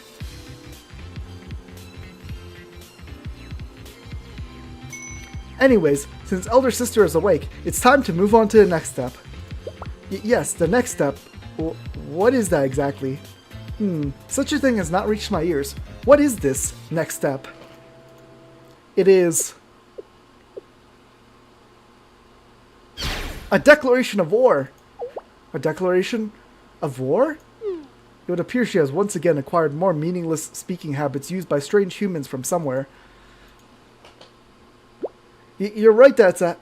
Anyways, since elder sister is awake, it's time to move on to the next step. Yes, the next step. What is that exactly? Such a thing has not reached my ears. What is this next step? It is... a declaration of war! A declaration of war? It would appear she has once again acquired more meaningless speaking habits used by strange humans from somewhere. You're right, that's a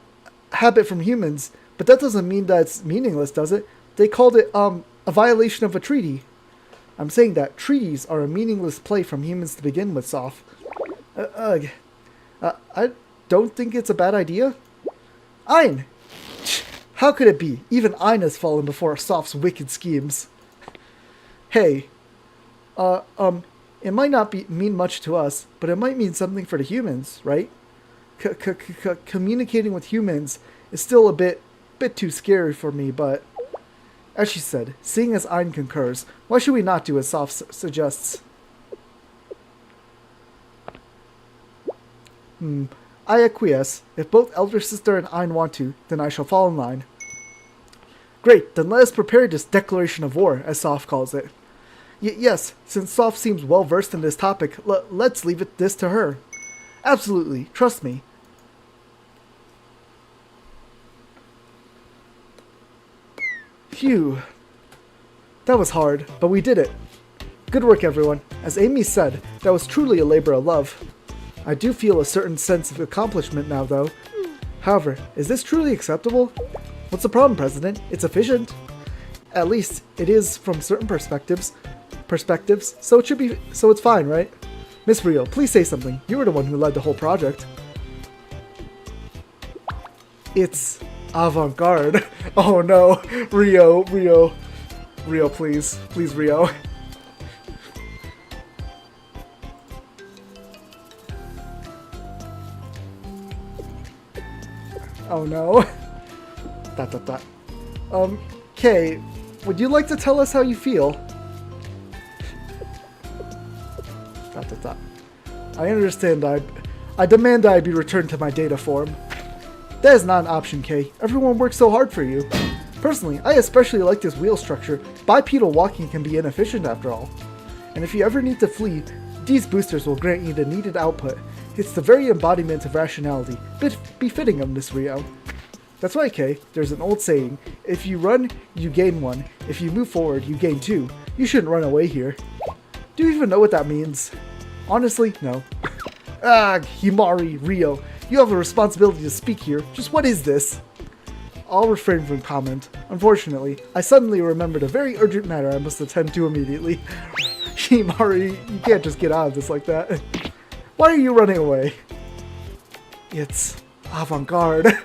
habit from humans, but that doesn't mean that it's meaningless, does it? They called it, a violation of a treaty. I'm saying that treaties are a meaningless play from humans to begin with, Soph. I don't think it's a bad idea. Ein! How could it be? Even Ein has fallen before Soph's wicked schemes. Hey, it might not mean much to us, but it might mean something for the humans, right? Communicating with humans is still a bit too scary for me, but as she said, seeing as Ein concurs, why should we not do as Soph suggests? I acquiesce. If both elder sister and Ein want to, then I shall fall in line. Great, then let us prepare this declaration of war, as Soph calls it. Yes, since Soph seems well versed in this topic, let's leave this to her. Absolutely, trust me. Phew. That was hard, but we did it. Good work, everyone. As Amy said, that was truly a labor of love. I do feel a certain sense of accomplishment now, though. However, is this truly acceptable? What's the problem, President? It's efficient. At least, it is from certain perspectives, so it should be, so it's fine, right? Miss Rio, please say something. You were the one who led the whole project. It's avant-garde. Oh no, Rio, please, Rio. Oh no. Kay, would you like to tell us how you feel? I understand. I demand that I be returned to my data form. That is not an option, Kay. Everyone works so hard for you. Personally, I especially like this wheel structure. Bipedal walking can be inefficient after all. And if you ever need to flee, these boosters will grant you the needed output. It's the very embodiment of rationality, befitting of Miss Rio. That's right, Kay. There's an old saying, if you run, you gain 1. If you move forward, you gain 2. You shouldn't run away here. Do you even know what that means? Honestly, no. Himari, Rio, you have a responsibility to speak here. Just what is this? I'll refrain from comment. Unfortunately, I suddenly remembered a very urgent matter I must attend to immediately. Himari, you can't just get out of this like that. Why are you running away? It's avant-garde.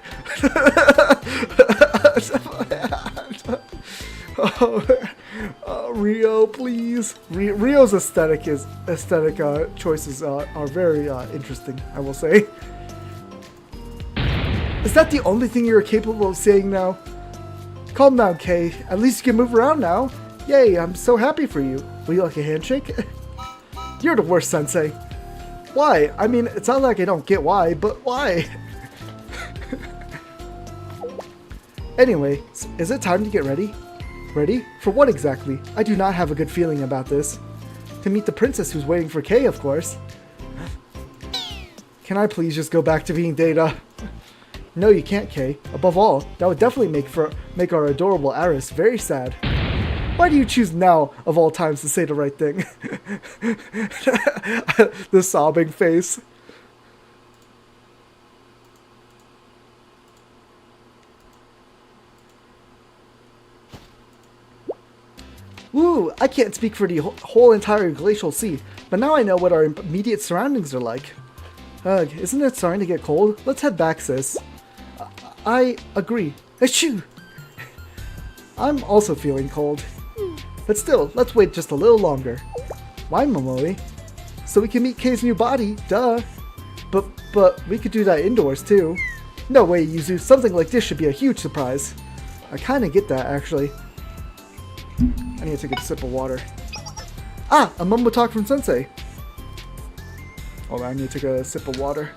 Rio, please. Rio's aesthetic choices are very interesting, I will say. Is that the only thing you're capable of saying now? Calm down, Kay. At least you can move around now. Yay, I'm so happy for you. Would you like a handshake? You're the worst, Sensei. Why? I mean, it's not like I don't get why, but why? Anyway, is it time to get ready? Ready? For what exactly? I do not have a good feeling about this. To meet the princess who's waiting for Kay, of course. Can I please just go back to being Data? No, you can't, Kay. Above all, that would definitely make our adorable Arisu very sad. Why do you choose now, of all times, to say the right thing? The sobbing face. Woo! I can't speak for the whole entire glacial sea, but now I know what our immediate surroundings are like. Ugh, isn't it starting to get cold? Let's head back, sis. I agree. Achoo! I'm also feeling cold. But still, let's wait just a little longer. Why, Momoi? So we can meet Kei's new body, duh. But we could do that indoors too. No way, Yuzu, something like this should be a huge surprise. I kinda get that, actually. I need to take a sip of water. Ah, a mumbo talk from Sensei. Hold on, I need to take a sip of water.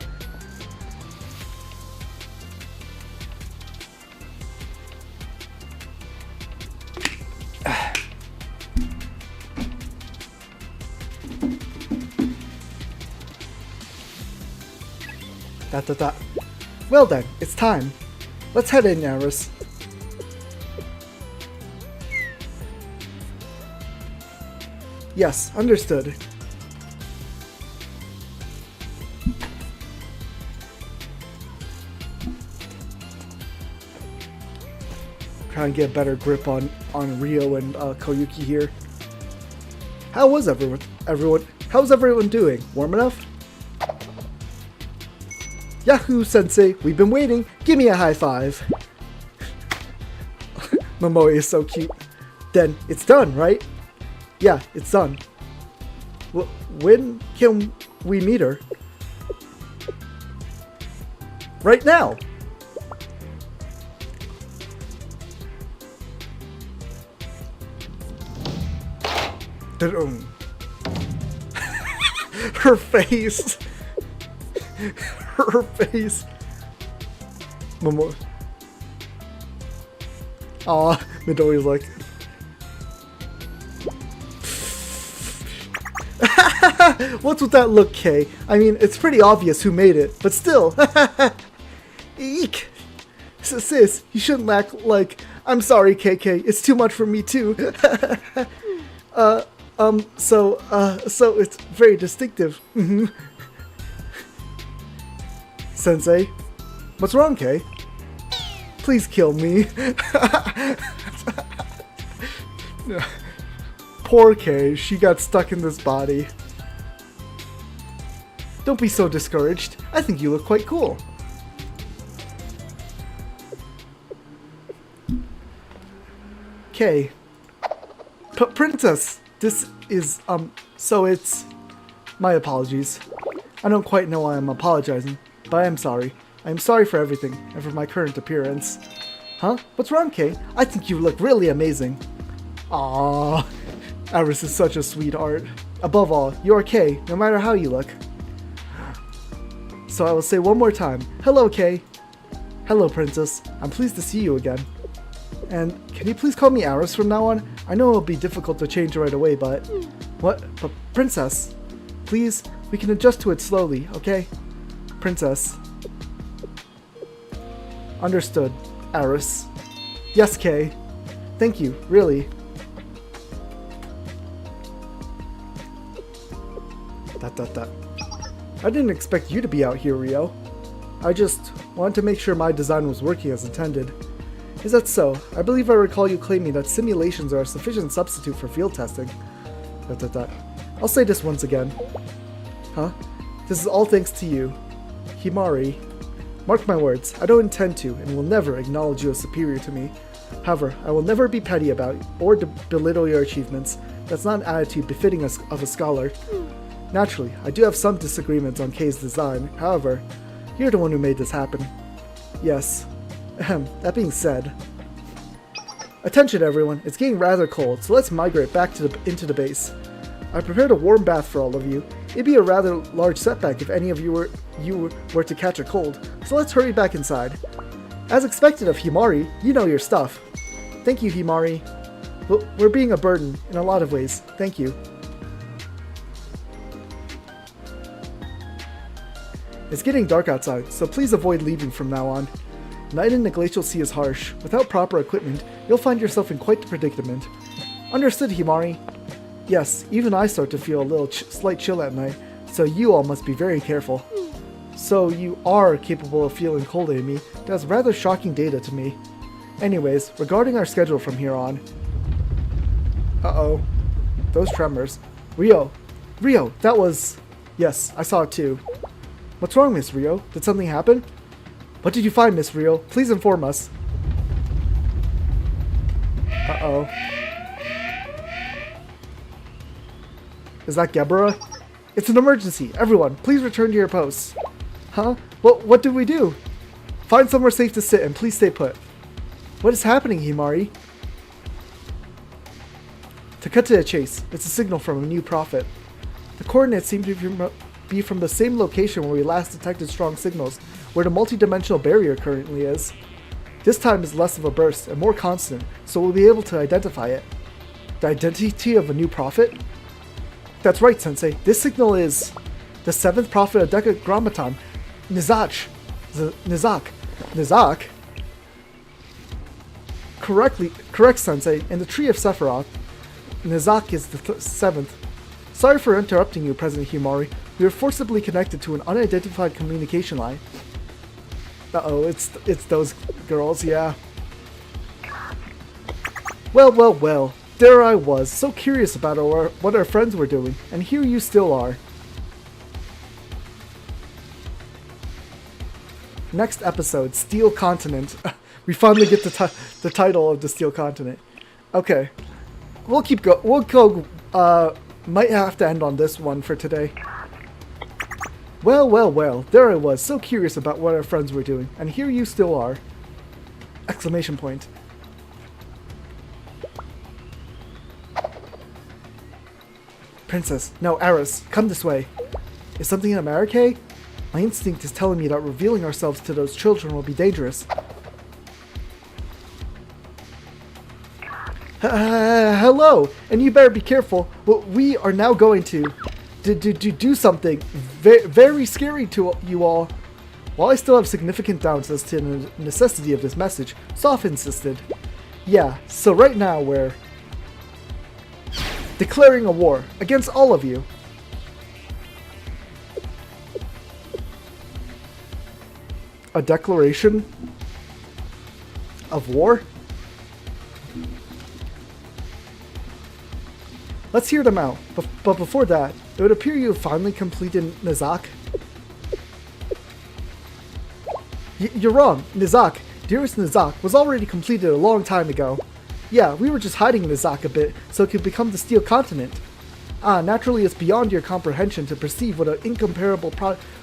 That. Well then, it's time. Let's head in, Arisu. Yes, understood. Try and get a better grip on Ryo and Koyuki here. How's everyone doing? Warm enough? Yahoo, Sensei, we've been waiting. Give me a high five. Momoi is so cute. Then it's done, right? Yeah, it's done. When can we meet her? Right now. Her face. Her face. Momo. Aw, Midori's like. What's with that look, Kei? I mean, it's pretty obvious who made it, but still. Eek. Sis, you shouldn't act like. I'm sorry, KK. It's too much for me too. So it's very distinctive. Sensei, what's wrong, Kei? Please kill me. Poor Kei, she got stuck in this body. Don't be so discouraged. I think you look quite cool. Kei. Princess! This is, so it's... My apologies. I don't quite know why I'm apologizing, but I am sorry. I am sorry for everything, and for my current appearance. Huh? What's wrong, Kei? I think you look really amazing. Aww. Arisu is such a sweetheart. Above all, you're Kei, no matter how you look. So I will say one more time. Hello, Kei. Hello, Princess. I'm pleased to see you again. And can you please call me Arisu from now on? I know it'll be difficult to change right away, but... What? But Princess, please, we can adjust to it slowly, okay? Princess. Understood, Arisu. Yes, Kei. Thank you, really. I didn't expect you to be out here, Ryo. I just wanted to make sure my design was working as intended. Is that so? I believe I recall you claiming that simulations are a sufficient substitute for field testing. I'll say this once again. Huh? This is all thanks to you. Himari. Mark my words, I don't intend to and will never acknowledge you as superior to me. However, I will never be petty about or belittle your achievements. That's not an attitude befitting of a scholar. Naturally, I do have some disagreements on Kei's design. However, you're the one who made this happen. Yes. That being said, attention everyone, it's getting rather cold, so let's migrate back into the base. I prepared a warm bath for all of you. It'd be a rather large setback if any of you were to catch a cold, so let's hurry back inside. As expected of Himari, you know your stuff. Thank you, Himari. We're being a burden in a lot of ways. Thank you. It's getting dark outside, so please avoid leaving from now on. Night in the glacial sea is harsh. Without proper equipment, you'll find yourself in quite the predicament. Understood, Himari. Yes, even I start to feel a little slight chill at night, so you all must be very careful. So you are capable of feeling cold, Amy. That's rather shocking data to me. Anyways, regarding our schedule from here on... Uh-oh. Those tremors. Ryo, that was... Yes, I saw it too. What's wrong, Miss Ryo? Did something happen? What did you find, Miss Rio? Please inform us. Uh-oh. Is that Gebra? It's an emergency. Everyone, please return to your posts. Huh? What do we do? Find somewhere safe to sit and please stay put. What is happening, Himari? To cut to the chase, it's a signal from a new prophet. The coordinates seem to be from the same location where we last detected strong signals, where the multidimensional barrier currently is. This time is less of a burst and more constant, so we'll be able to identify it. The identity of a new prophet? That's right, Sensei. This signal is the 7th prophet of Decagrammaton, Nizak. Nizak? Correct, Sensei. In the Tree of Sephiroth, Nizak is the 7th. Sorry for interrupting you, President Himari. We were forcibly connected to an unidentified communication line. Uh-oh, it's those girls, yeah. Well. There I was, so curious about what our friends were doing, and here you still are. Next episode, Steel Continent. We finally get the title of the Steel Continent. Okay, we'll go. Might have to end on this one for today. Well. There I was, so curious about what our friends were doing, and here you still are. Exclamation point. Princess, no, Arisu, come this way. Is something in America? My instinct is telling me that revealing ourselves to those children will be dangerous. Hello, and you better be careful. Well, we are now going to do something very scary to you all. While I still have significant doubts as to the necessity of this message, Soph insisted. Yeah, so right now we're declaring a war against all of you. A declaration of war? Let's hear them out, but before that, it would appear you have finally completed Nizak. You're wrong. Nizak, dearest Nizak, was already completed a long time ago. Yeah, we were just hiding Nizak a bit so it could become the Steel Continent. Naturally it's beyond your comprehension to perceive what an incomparable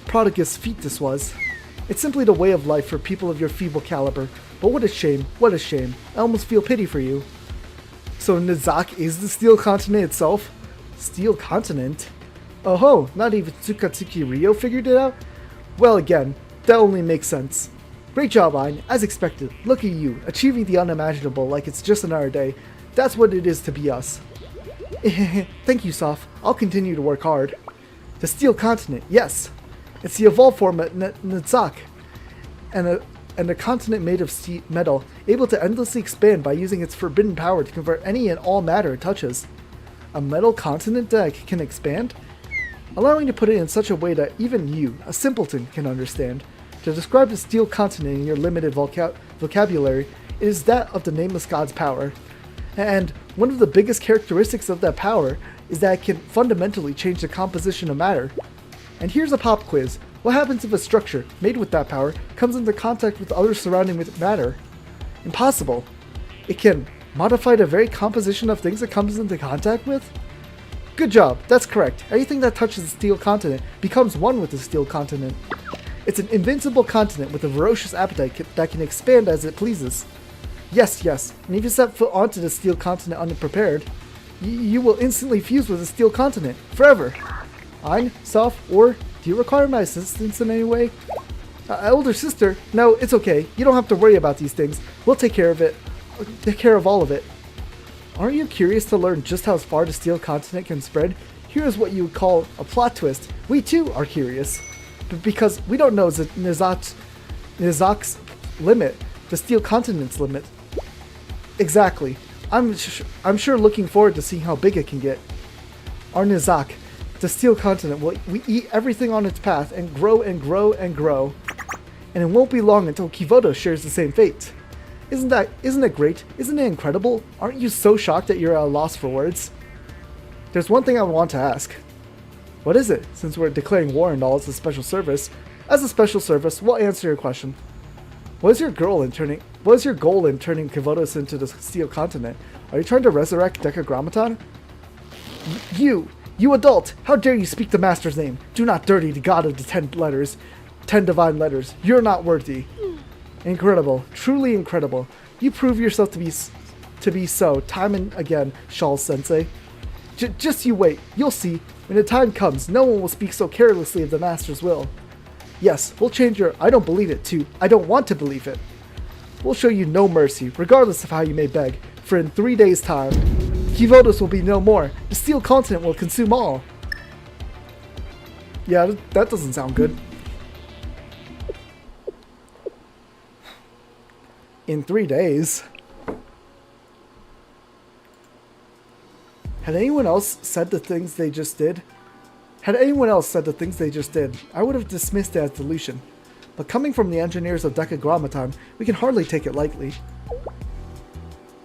prodigious feat this was. It's simply the way of life for people of your feeble caliber, but what a shame, I almost feel pity for you. So Nizak is the Steel Continent itself? Steel Continent? Oh ho, not even Tsukatsuki Ryo figured it out? Well again, that only makes sense. Great job, Ein. As expected, look at you, achieving the unimaginable like it's just another day. That's what it is to be us. Thank you, Soph. I'll continue to work hard. The Steel Continent, yes. It's the evolved form of Nizak, and a continent made of metal, able to endlessly expand by using its forbidden power to convert any and all matter it touches. A metal continent that can expand? Allow me to put it in such a way that even you, a simpleton, can understand. To describe the Steel Continent in your limited vocabulary, it is that of the Nameless God's power. And one of the biggest characteristics of that power is that it can fundamentally change the composition of matter. And here's a pop quiz. What happens if a structure, made with that power, comes into contact with others surrounding with matter? Impossible. It can modify the very composition of things it comes into contact with? Good job, that's correct. Anything that touches the Steel Continent becomes one with the Steel Continent. It's an invincible continent with a ferocious appetite that can expand as it pleases. Yes, and if you set foot onto the Steel Continent unprepared, you will instantly fuse with the Steel Continent, forever. Ein, Soph, or do you require my assistance in any way? Older sister, no, it's okay. You don't have to worry about these things. We'll take care of it. Take care of all of it. Aren't you curious to learn just how far the Steel Continent can spread? Here's what you would call a plot twist. We too are curious. But because we don't know Nizak's limit, the Steel Continent's limit. Exactly. I'm sure looking forward to seeing how big it can get. Our Nizak, the Steel Continent, we eat everything on its path and grow and grow and grow. And it won't be long until Kivoto shares the same fate. Isn't it great? Isn't it incredible? Aren't you so shocked that you're at a loss for words? There's one thing I want to ask. What is it? Since we're declaring war and all as a special service, we'll answer your question. What is your goal in turning Kivotos into the Steel Continent? Are you trying to resurrect Decagrammaton? You adult! How dare you speak the Master's name? Do not dirty the god of the 10 divine letters. You're not worthy. Incredible. Truly incredible. You prove yourself to be so, time and again, Shawl-sensei. Just you wait. You'll see. When the time comes, no one will speak so carelessly of the Master's will. Yes, we'll change your I don't believe it to I don't want to believe it. We'll show you no mercy, regardless of how you may beg, for in 3 days' time, Kivotos will be no more. The Steel Continent will consume all. Yeah, that doesn't sound good. In 3 days? Had anyone else said the things they just did? I would have dismissed it as delusion. But coming from the engineers of Decagrammaton, we can hardly take it lightly.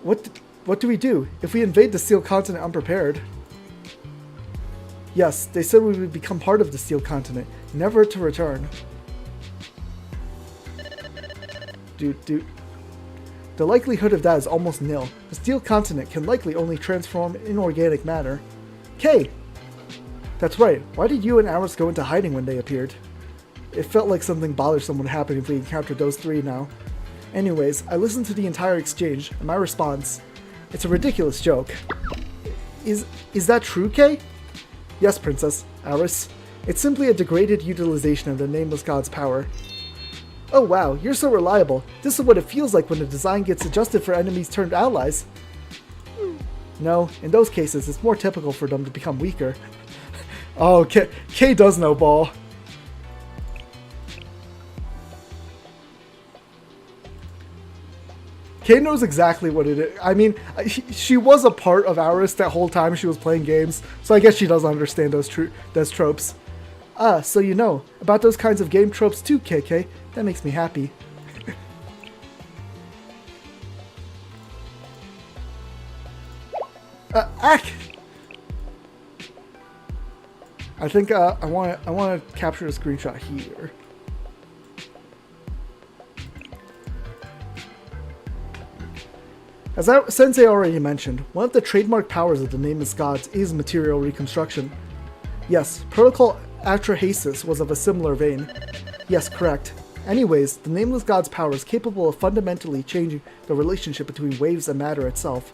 What do we do if we invade the Steel Continent unprepared? Yes, they said we would become part of the Steel Continent, never to return. The likelihood of that is almost nil. The Steel Continent can likely only transform inorganic matter. Kay! That's right. Why did you and Arisu go into hiding when they appeared? It felt like something bothersome would happen if we encountered those three now. Anyways, I listened to the entire exchange, and my response... It's a ridiculous joke. Is that true, Kay? Yes, Princess. Arisu. It's simply a degraded utilization of the Nameless God's power. Oh wow, you're so reliable. This is what it feels like when the design gets adjusted for enemies turned allies. No, in those cases, it's more typical for them to become weaker. Oh, Kay does know ball. Kay knows exactly what it is. I mean, she was a part of Arisu that whole time she was playing games, so I guess she does understand those tropes. Ah, so you know about those kinds of game tropes too, KK. That makes me happy. Ack! I think I want to capture a screenshot here. As Sensei already mentioned, one of the trademark powers of the Nameless Gods is material reconstruction. Yes, Protocol Atrahasis was of a similar vein. Yes, correct. Anyways, the Nameless God's power is capable of fundamentally changing the relationship between waves and matter itself.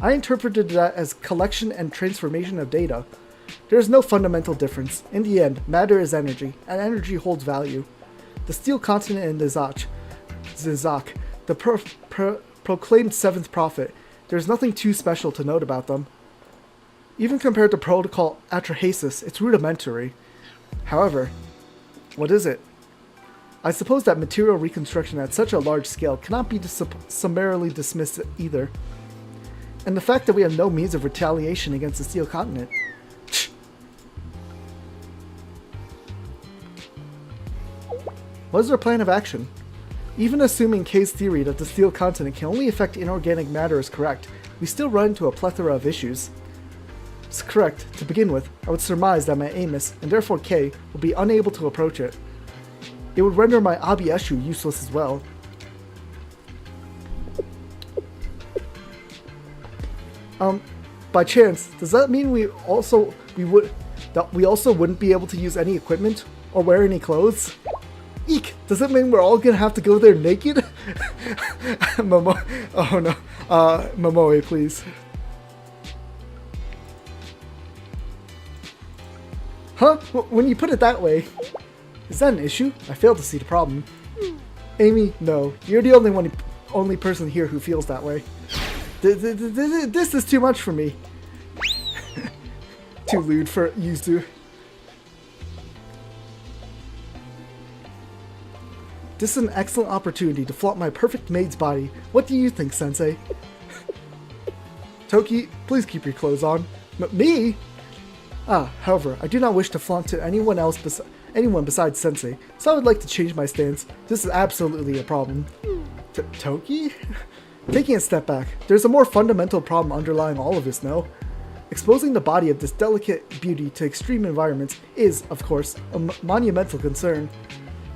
I interpreted that as collection and transformation of data. There is no fundamental difference. In the end, matter is energy, and energy holds value. The Steel Continent and Zizak, the proclaimed seventh prophet, there is nothing too special to note about them. Even compared to Protocol Atrahasis, it's rudimentary. However, what is it? I suppose that material reconstruction at such a large scale cannot be summarily dismissed either. And the fact that we have no means of retaliation against the Steel Continent. What is our plan of action? Even assuming Kay's theory that the Steel Continent can only affect inorganic matter is correct, we still run into a plethora of issues. It's correct. To begin with, I would surmise that my Amos, and therefore Kay, will be unable to approach it. It would render my Abi Eshu useless as well. By chance, does that mean we also wouldn't be able to use any equipment or wear any clothes? Eek! Does it mean we're all gonna have to go there naked? Momo, oh no, Momoe, please. Huh? When you put it that way, is that an issue? I fail to see the problem. Amy, no, you're the only person here who feels that way. This is too much for me. Too lewd for Yuzu. This is an excellent opportunity to flaunt my perfect maid's body. What do you think, Sensei? Toki, please keep your clothes on. Me? However, I do not wish to flaunt to anyone besides Sensei, so I would like to change my stance. This is absolutely a problem. Toki? Taking a step back, there's a more fundamental problem underlying all of this, no? Exposing the body of this delicate beauty to extreme environments is, of course, a monumental concern.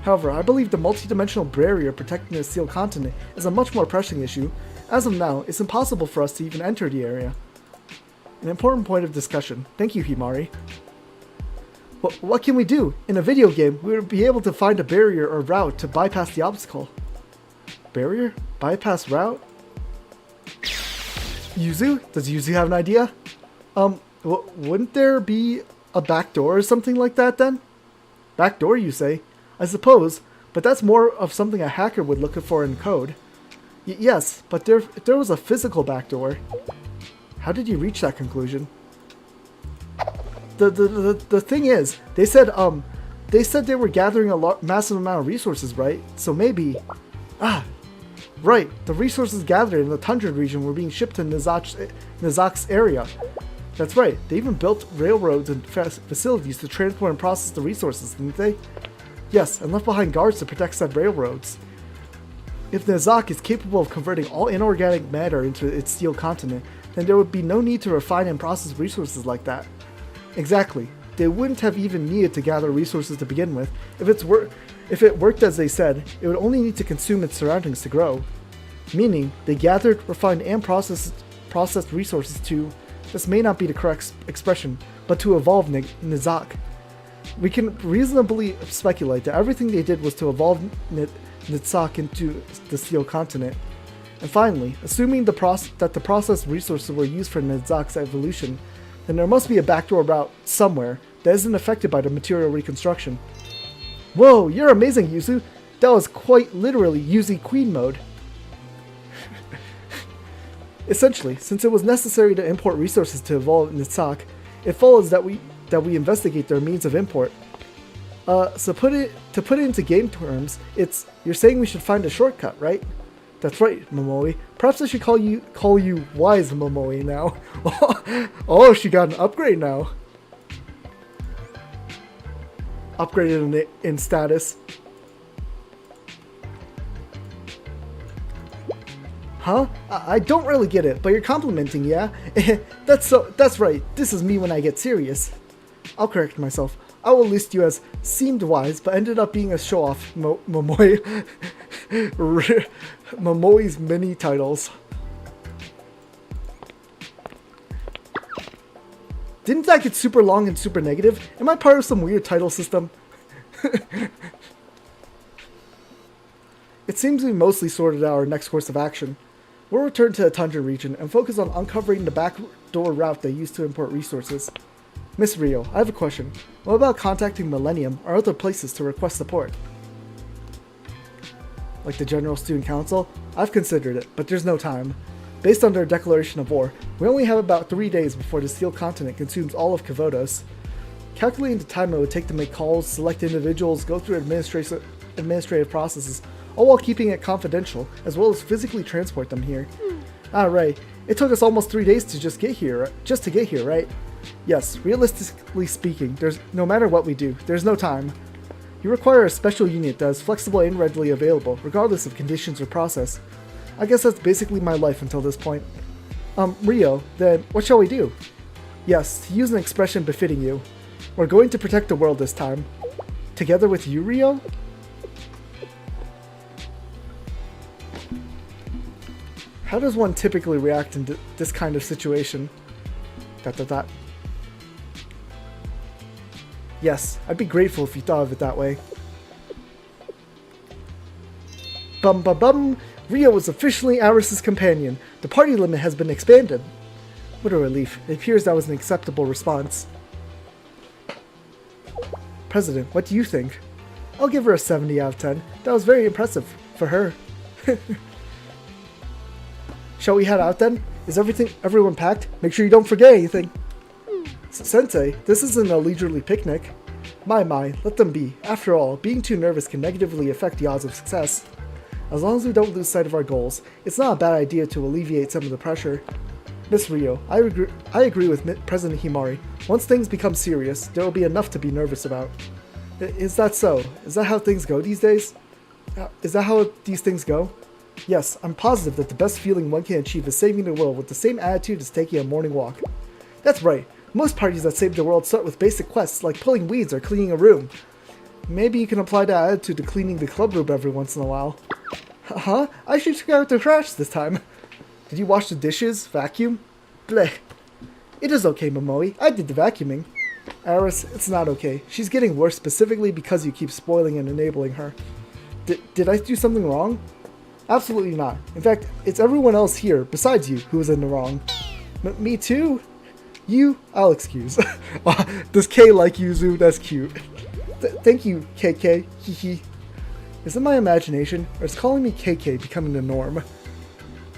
However, I believe the multi-dimensional barrier protecting the sealed continent is a much more pressing issue. As of now, it's impossible for us to even enter the area. An important point of discussion. Thank you, Himari. What can we do? In a video game, we would be able to find a barrier or route to bypass the obstacle. Barrier? Bypass route? Yuzu? Does Yuzu have an idea? Wouldn't there be a back door or something like that then? Back door, you say? I suppose, but that's more of something a hacker would look for in code. Yes, but if there was a physical back door. How did you reach that conclusion? The thing is, they said they were gathering a massive amount of resources, right? So maybe, right, the resources gathered in the tundra region were being shipped to Nizak's area. That's right, they even built railroads and facilities to transport and process the resources, didn't they? Yes, and left behind guards to protect said railroads. If Nizak is capable of converting all inorganic matter into its steel continent, then there would be no need to refine and process resources like that. Exactly. They wouldn't have even needed to gather resources to begin with. If it worked as they said, it would only need to consume its surroundings to grow. Meaning, they gathered, refined, and processed resources to, this may not be the correct expression, but to evolve Nizak. We can reasonably speculate that everything they did was to evolve Nizak into the steel continent. And finally, assuming that the processed resources were used for Nizak's evolution, then there must be a backdoor route somewhere that isn't affected by the material reconstruction. Whoa, you're amazing, Yuzu! That was quite literally Yuzu Queen mode. Essentially, since it was necessary to import resources to evolve Nizak, it follows that we investigate their means of import. So to put it into game terms, you're saying we should find a shortcut, right? That's right, Momoi. Perhaps I should call you Wise Momoi now. Oh, she got an upgrade now. Upgraded in status. Huh? I don't really get it, but you're complimenting, yeah? That's right. This is me when I get serious. I'll correct myself. I will list you as seemed wise, but ended up being a show-off, Momoi. Momoi's mini titles. Didn't that get super long and super negative? Am I part of some weird title system? It seems we mostly sorted out our next course of action. We'll return to the Tundra region and focus on uncovering the backdoor route they used to import resources. Miss Rio, I have a question. What about contacting Millennium or other places to request support? Like the General Student Council? I've considered it, but there's no time. Based on their declaration of war, we only have about 3 days before the Steel Continent consumes all of Kavodos. Calculating the time it would take to make calls, select individuals, go through administrative processes, all while keeping it confidential, as well as physically transport them here. Ah, right. It took us almost 3 days to just to get here, right? Yes, realistically speaking, no matter what we do, there's no time. You require a special unit that is flexible and readily available, regardless of conditions or process. I guess that's basically my life until this point. Rio, then what shall we do? Yes, to use an expression befitting you, we're going to protect the world this time. Together with you, Rio? How does one typically react in this kind of situation? ... Yes, I'd be grateful if you thought of it that way. Bum bum bum! Rio is officially Aris's companion. The party limit has been expanded. What a relief. It appears that was an acceptable response. President, what do you think? I'll give her a 70 out of 10. That was very impressive for her. Shall we head out then? Is everyone packed? Make sure you don't forget anything. Sensei, this isn't a leisurely picnic. My, let them be. After all, being too nervous can negatively affect the odds of success. As long as we don't lose sight of our goals, it's not a bad idea to alleviate some of the pressure. Miss Rio, I agree with President Himari. Once things become serious, there will be enough to be nervous about. Is that so? Is that how things go these days? Is that how these things go? Yes, I'm positive that the best feeling one can achieve is saving the world with the same attitude as taking a morning walk. That's right. Most parties that save the world start with basic quests like pulling weeds or cleaning a room. Maybe you can apply that attitude to cleaning the club room every once in a while. Huh? I should check out the trash this time. Did you wash the dishes? Vacuum? Bleh. It is okay, Momoi. I did the vacuuming. Aris, it's not okay. She's getting worse specifically because you keep spoiling and enabling her. Did I do something wrong? Absolutely not. In fact, it's everyone else here, besides you, who is in the wrong. Me too? You? I'll excuse. Does K like Yuzu? That's cute. Thank you, KK. Hehe. Is it my imagination, or is calling me KK becoming the norm?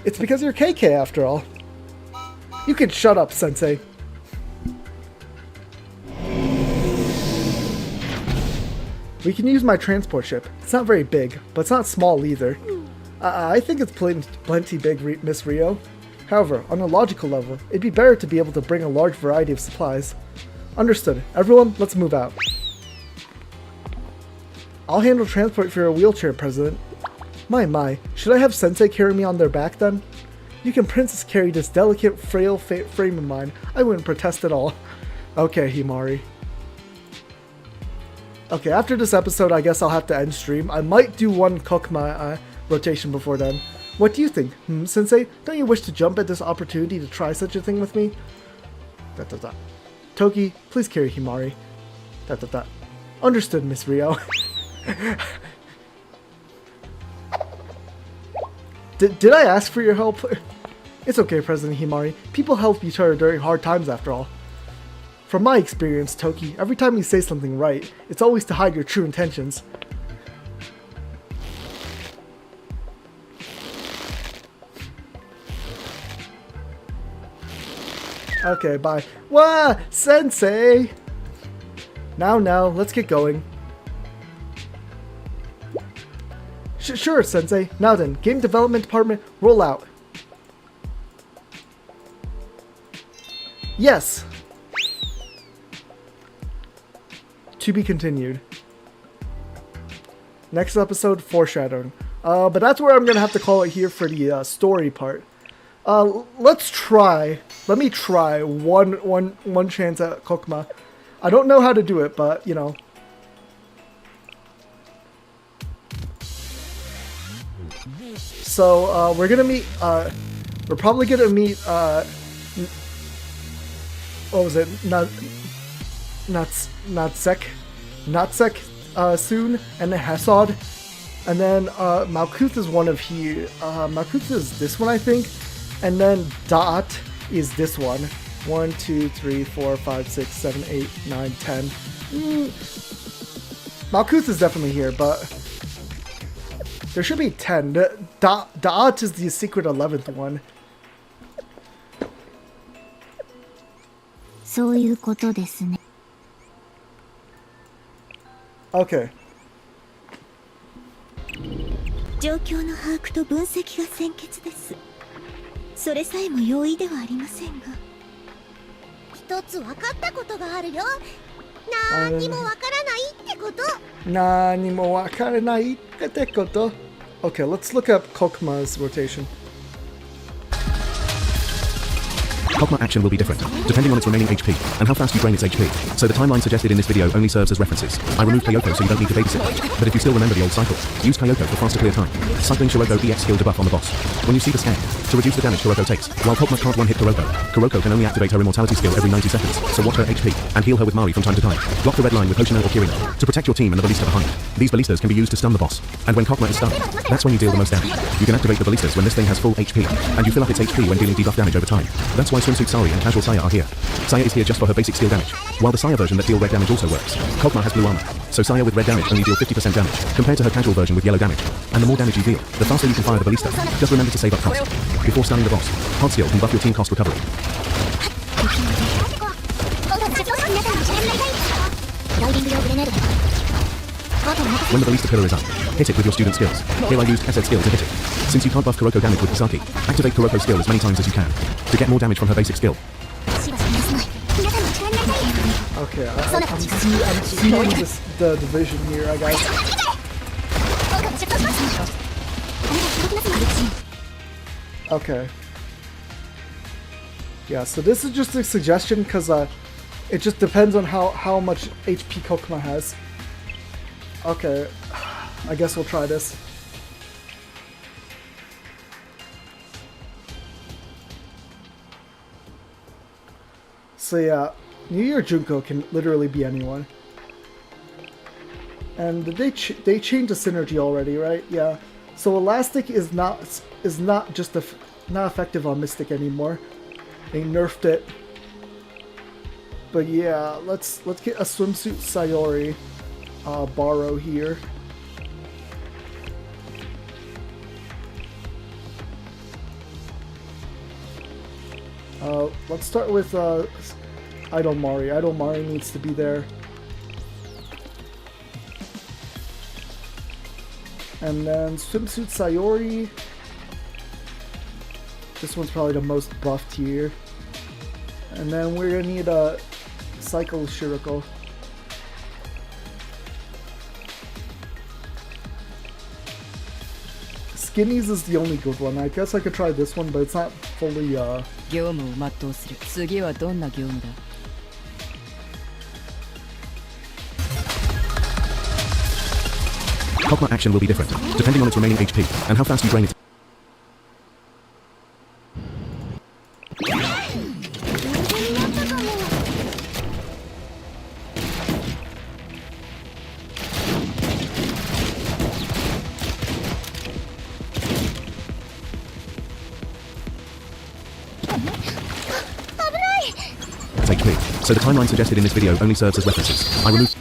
It's because you're KK after all. You can shut up, Sensei. We can use my transport ship. It's not very big, but it's not small either. I think it's plenty big, Miss Rio. However, on a logical level, it'd be better to be able to bring a large variety of supplies. Understood. Everyone, let's move out. I'll handle transport for your wheelchair, President. My, should I have Sensei carry me on their back then? You can princess carry this delicate, frail frame of mine. I wouldn't protest at all. Okay, Himari. Okay, after this episode, I guess I'll have to end stream. I might do one Kokuma rotation before then. What do you think? Sensei, don't you wish to jump at this opportunity to try such a thing with me? ... Toki, please carry Himari. ... Understood, Miss Rio. Did I ask for your help? It's okay, President Himari. People help each other during hard times after all. From my experience, Toki, every time you say something right, it's always to hide your true intentions. Okay, bye. Wah! Sensei! Now, let's get going. Sure, Sensei. Now then, Game Development Department, roll out. Yes! To be continued. Next episode, foreshadowing. But that's where I'm gonna have to call it here for the story part. Let me try one chance at Kokuma. I don't know how to do it, but you know. So we're gonna meet. We're probably gonna meet. What was it? Natsek soon, and then Hasod, and then Malkuth is one of here. Malkuth is this one, I think, and then Da'at is this one. 1, 2, 3, 4, 5, 6, 7, 8, 9, 10. Malkuth is definitely here, but there should be 10. Da'at is the secret 11th one. そういうことですね。 Okay. 状況の把握と分析が先決です。それさえも容易ではありませんが。一つ分かったことがあるよ。何にも分からないってこと。何もわからないってこと。Okay, let's look up Kokuma's rotation. Kokuma action will be different, depending on its remaining HP, and how fast you drain its HP, so the timeline suggested in this video only serves as references. I removed Kyoko so you don't need to babysit much, but if you still remember the old cycle, use Kyoko for faster clear time. Cycling Shiroko EX skill debuff on the boss. When you see the scan, to reduce the damage Kuroko takes, while Kokuma can't one-hit Kuroko can only activate her immortality skill every 90 seconds, so watch her HP, and heal her with Mari from time to time. Block the red line with Hoshino or Kirino, to protect your team and the ballista behind. These ballistas can be used to stun the boss, and when Kokuma is stunned, that's when you deal the most damage. You can activate the ballistas when this thing has full HP, and you fill up its HP when dealing debuff damage over time. That's why Swimsuit Sari and Casual Saya are here. Saya is here just for her basic skill damage, while the Saya version that deal red damage also works. Kokuma has blue armor, so Saya with red damage only deal 50% damage, compared to her casual version with yellow damage. And the more damage you deal, the faster you can fire the ballista. Just remember to save up cost. Before stunning the boss, hard skill can buff your team cost recovery. When the ballista pillar is up, hit it with your student skills. Here I used Asset skill to hit it. Since you can't buff Kuroko damage with Kisaki, activate Kuroko's skill as many times as you can, to get more damage from her basic skill. Okay, I'm seeing the division here, I guess. Okay. Yeah, so this is just a suggestion because it just depends on how much HP Kokuma has. Okay, I guess we'll try this. So yeah, New Year Junko can literally be anyone. And did they changed the synergy already, right? Yeah. So Elastic is not just not effective on Mystic anymore. They nerfed it. But yeah, let's get a swimsuit Sayori borrow here. Let's start with Idol Mari. Idol Mari needs to be there. And then swimsuit Sayori. This one's probably the most buffed here. And then we're gonna need a Cycle Shiriko. Skinnies is the only good one. I guess I could try this one, but it's not fully 業務を全うする。次はどんな業務だ？ Kogma action will be different, depending on its remaining HP, and how fast you drain it. It's HP, so the timeline suggested in this video only serves as references. I removed...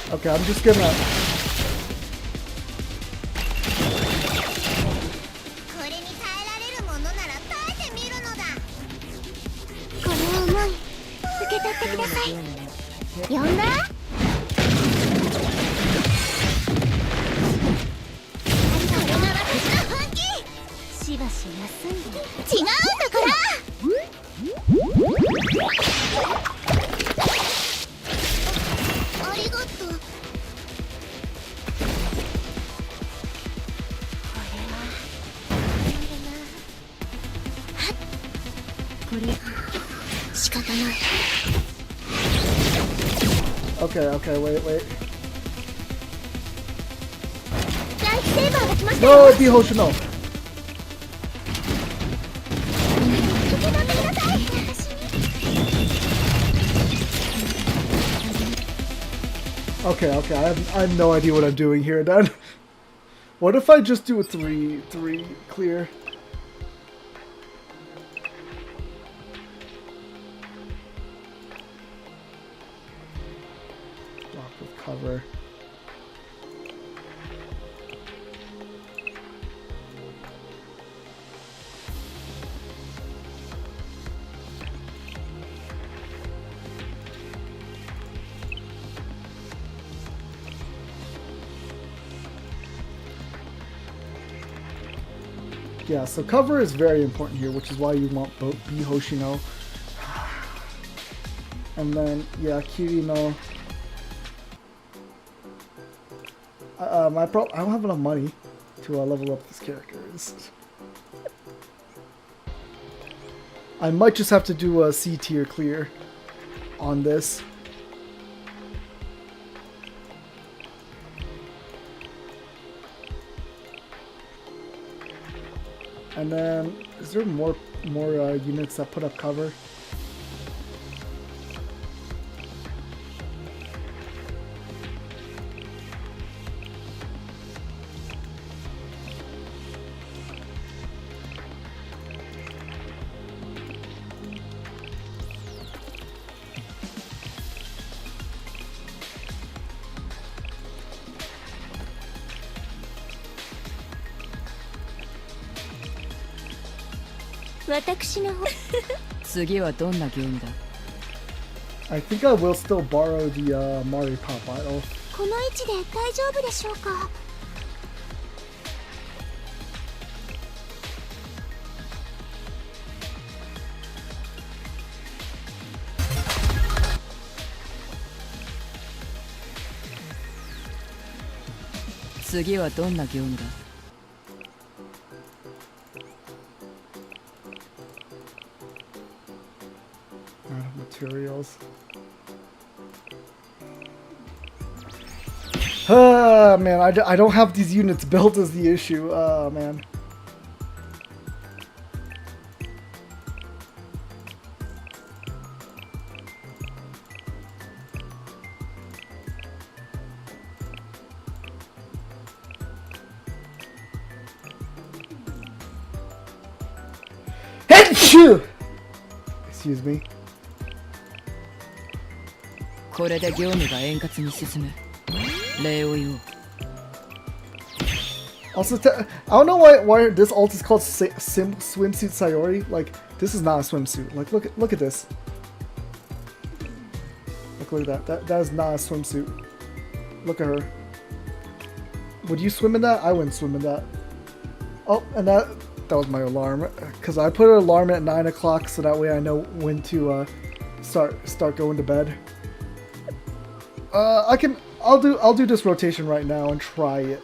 Okay, I'm just gonna... これに耐えられるものなら耐えてみるのだ。この思い受け取ってください。呼んだ？それが私の本気。しばし休んで。違うんだから。ありがとう。仕方ない。 Okay, okay, wait. ライフセーバーが来ました No, よ。 Bihoshu, no. 受け取ってください。 Okay, I have no idea what I'm doing here then. What if I just do a 3 clear? Block with cover. Yeah, so cover is very important here, which is why you want both B Hoshino. And then, yeah, Kirino. I don't have enough money to level up this character. I might just have to do a C tier clear on this. And then, is there more units that put up cover?私の方次はどんな業務だ？ I think I will still borrow the Mari Pop Idol. この位置で大丈夫でしょうか。次はどんな業務だ。Materials. Man, I don't have these units built is the issue. Man. Excuse me. これで業務が円滑に進む。礼を言おう。 Also, I don't know why this alt is called swimsuit Sayori. Like, this is not a swimsuit. Like, look at this. Look at that. That is not a swimsuit. Look at her. Would you swim in that? I wouldn't swim in that. Oh, and that was my alarm. Cause I put an alarm at 9 o'clock so that way I know when to start going to bed. I'll do this rotation right now and try it.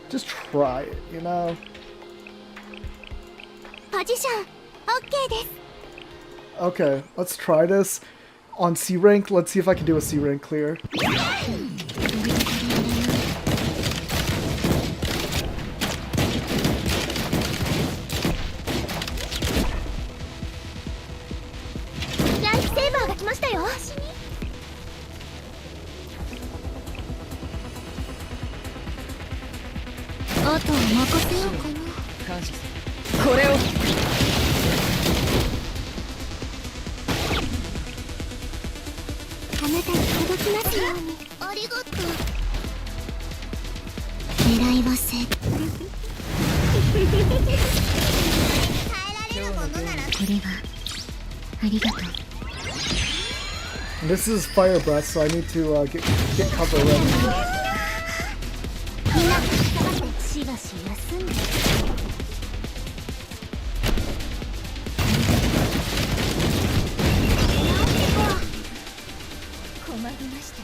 Just try it, you know. Position, okay です。 Okay, let's try this on C rank. Let's see if I can do a C rank clear. Lifesaver が来ましたよ。あとは任せようかな。感謝する。これを。あなたに届きますように。ありがとう。狙いはせ。これはありがとう。 This is fire breath, so I need to get cover ready. みんなしばし休んで。困りました。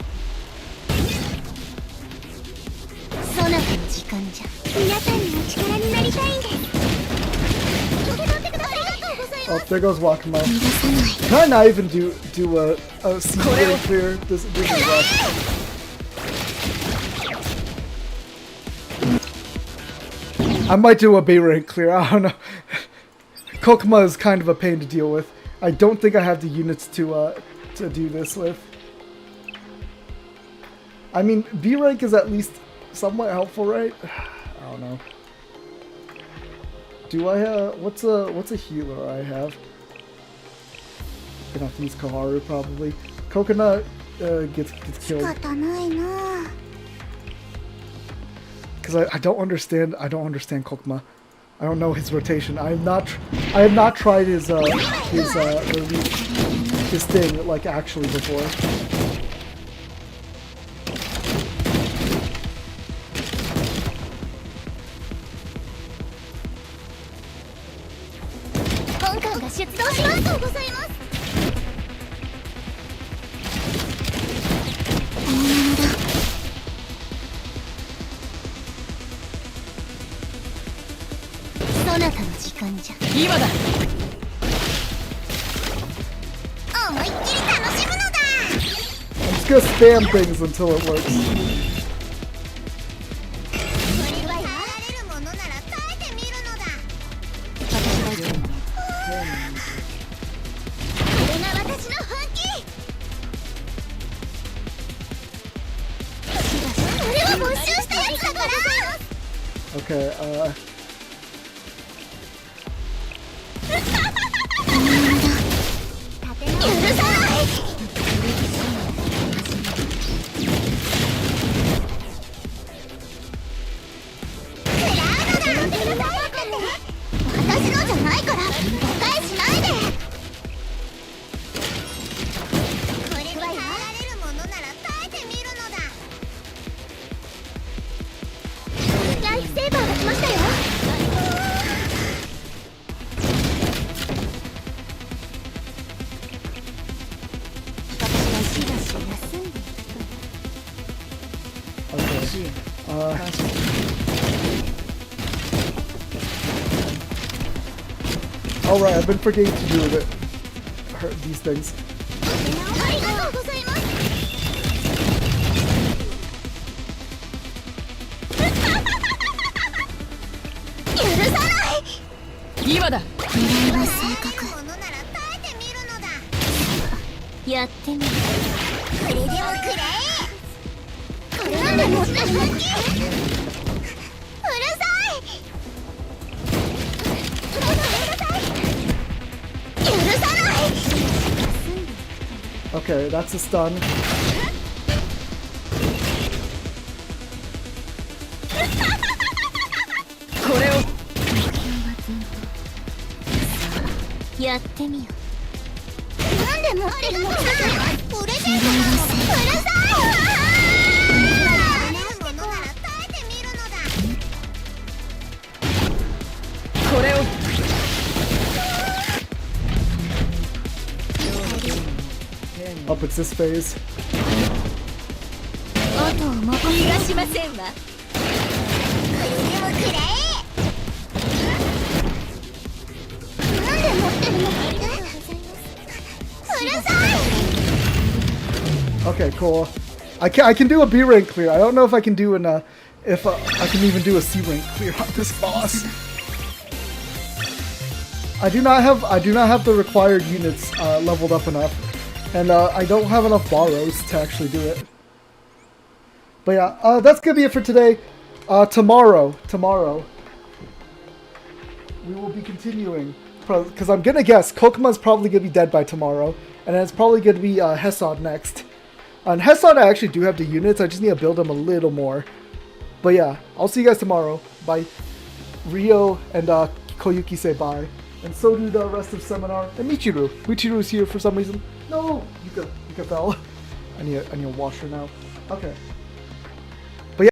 そなたの時間じゃ。皆さんにお力になりたいんです。受け取ってください。ありがとうございます。 Oh, there goes Wakamo. Can I not even do a C rank clear? This is rough. I might do a B rank clear, I don't know. Kokuma is kind of a pain to deal with. I don't think I have the units to do this with. I mean, B rank is at least somewhat helpful, right? I don't know. Do I have what's a healer I have? Gonna have to use Koharu probably. Coconut gets killed. Because I don't understand Kokuma. I don't know his rotation. I have not tried his thing like actually before.今だ。思いっきり楽しむのだ。 I'm just gonna spam things until it works. 耐えられるものなら耐えてみるのだ。これが私の本気。これは没収したやつだから。 Okay, 許さない。 私のじゃないから誤解しないで。これは All right, I've been forgetting to do these things. ありがとうございます。許さない。今だ。狙いは正確。ものなら耐えてみるのだ。やってみる。これでもくらえ。これなんで持ってるの？うるさい。許さない。 Okay, that's a stun. これを。やってみよ。なんで持ってるの？プレゼント。うるさい。ものなら耐えてみるのだ。これを。 Up, it's this phase. 後をもこ逃がしませんわ。これでもくらえ。なんで持ってるの？うるさい。 Okay, cool. I can do a B rank clear. I don't know if I can do if I can even do a C rank clear on this boss. I do not have the required units leveled up enough, and I don't have enough borrows to actually do it. But yeah, that's gonna be it for today. Tomorrow, we will be continuing, because I'm gonna guess Kokoma's probably gonna be dead by tomorrow, and then it's probably gonna be Hesod next. On Hesod, I actually do have the units. I just need to build them a little more. But yeah, I'll see you guys tomorrow. Bye. Rio and Koyuki say bye. And so do the rest of Seminar. And Michiru. Michiru's here for some reason. No! Yuka fell. I need to wash her now. Okay.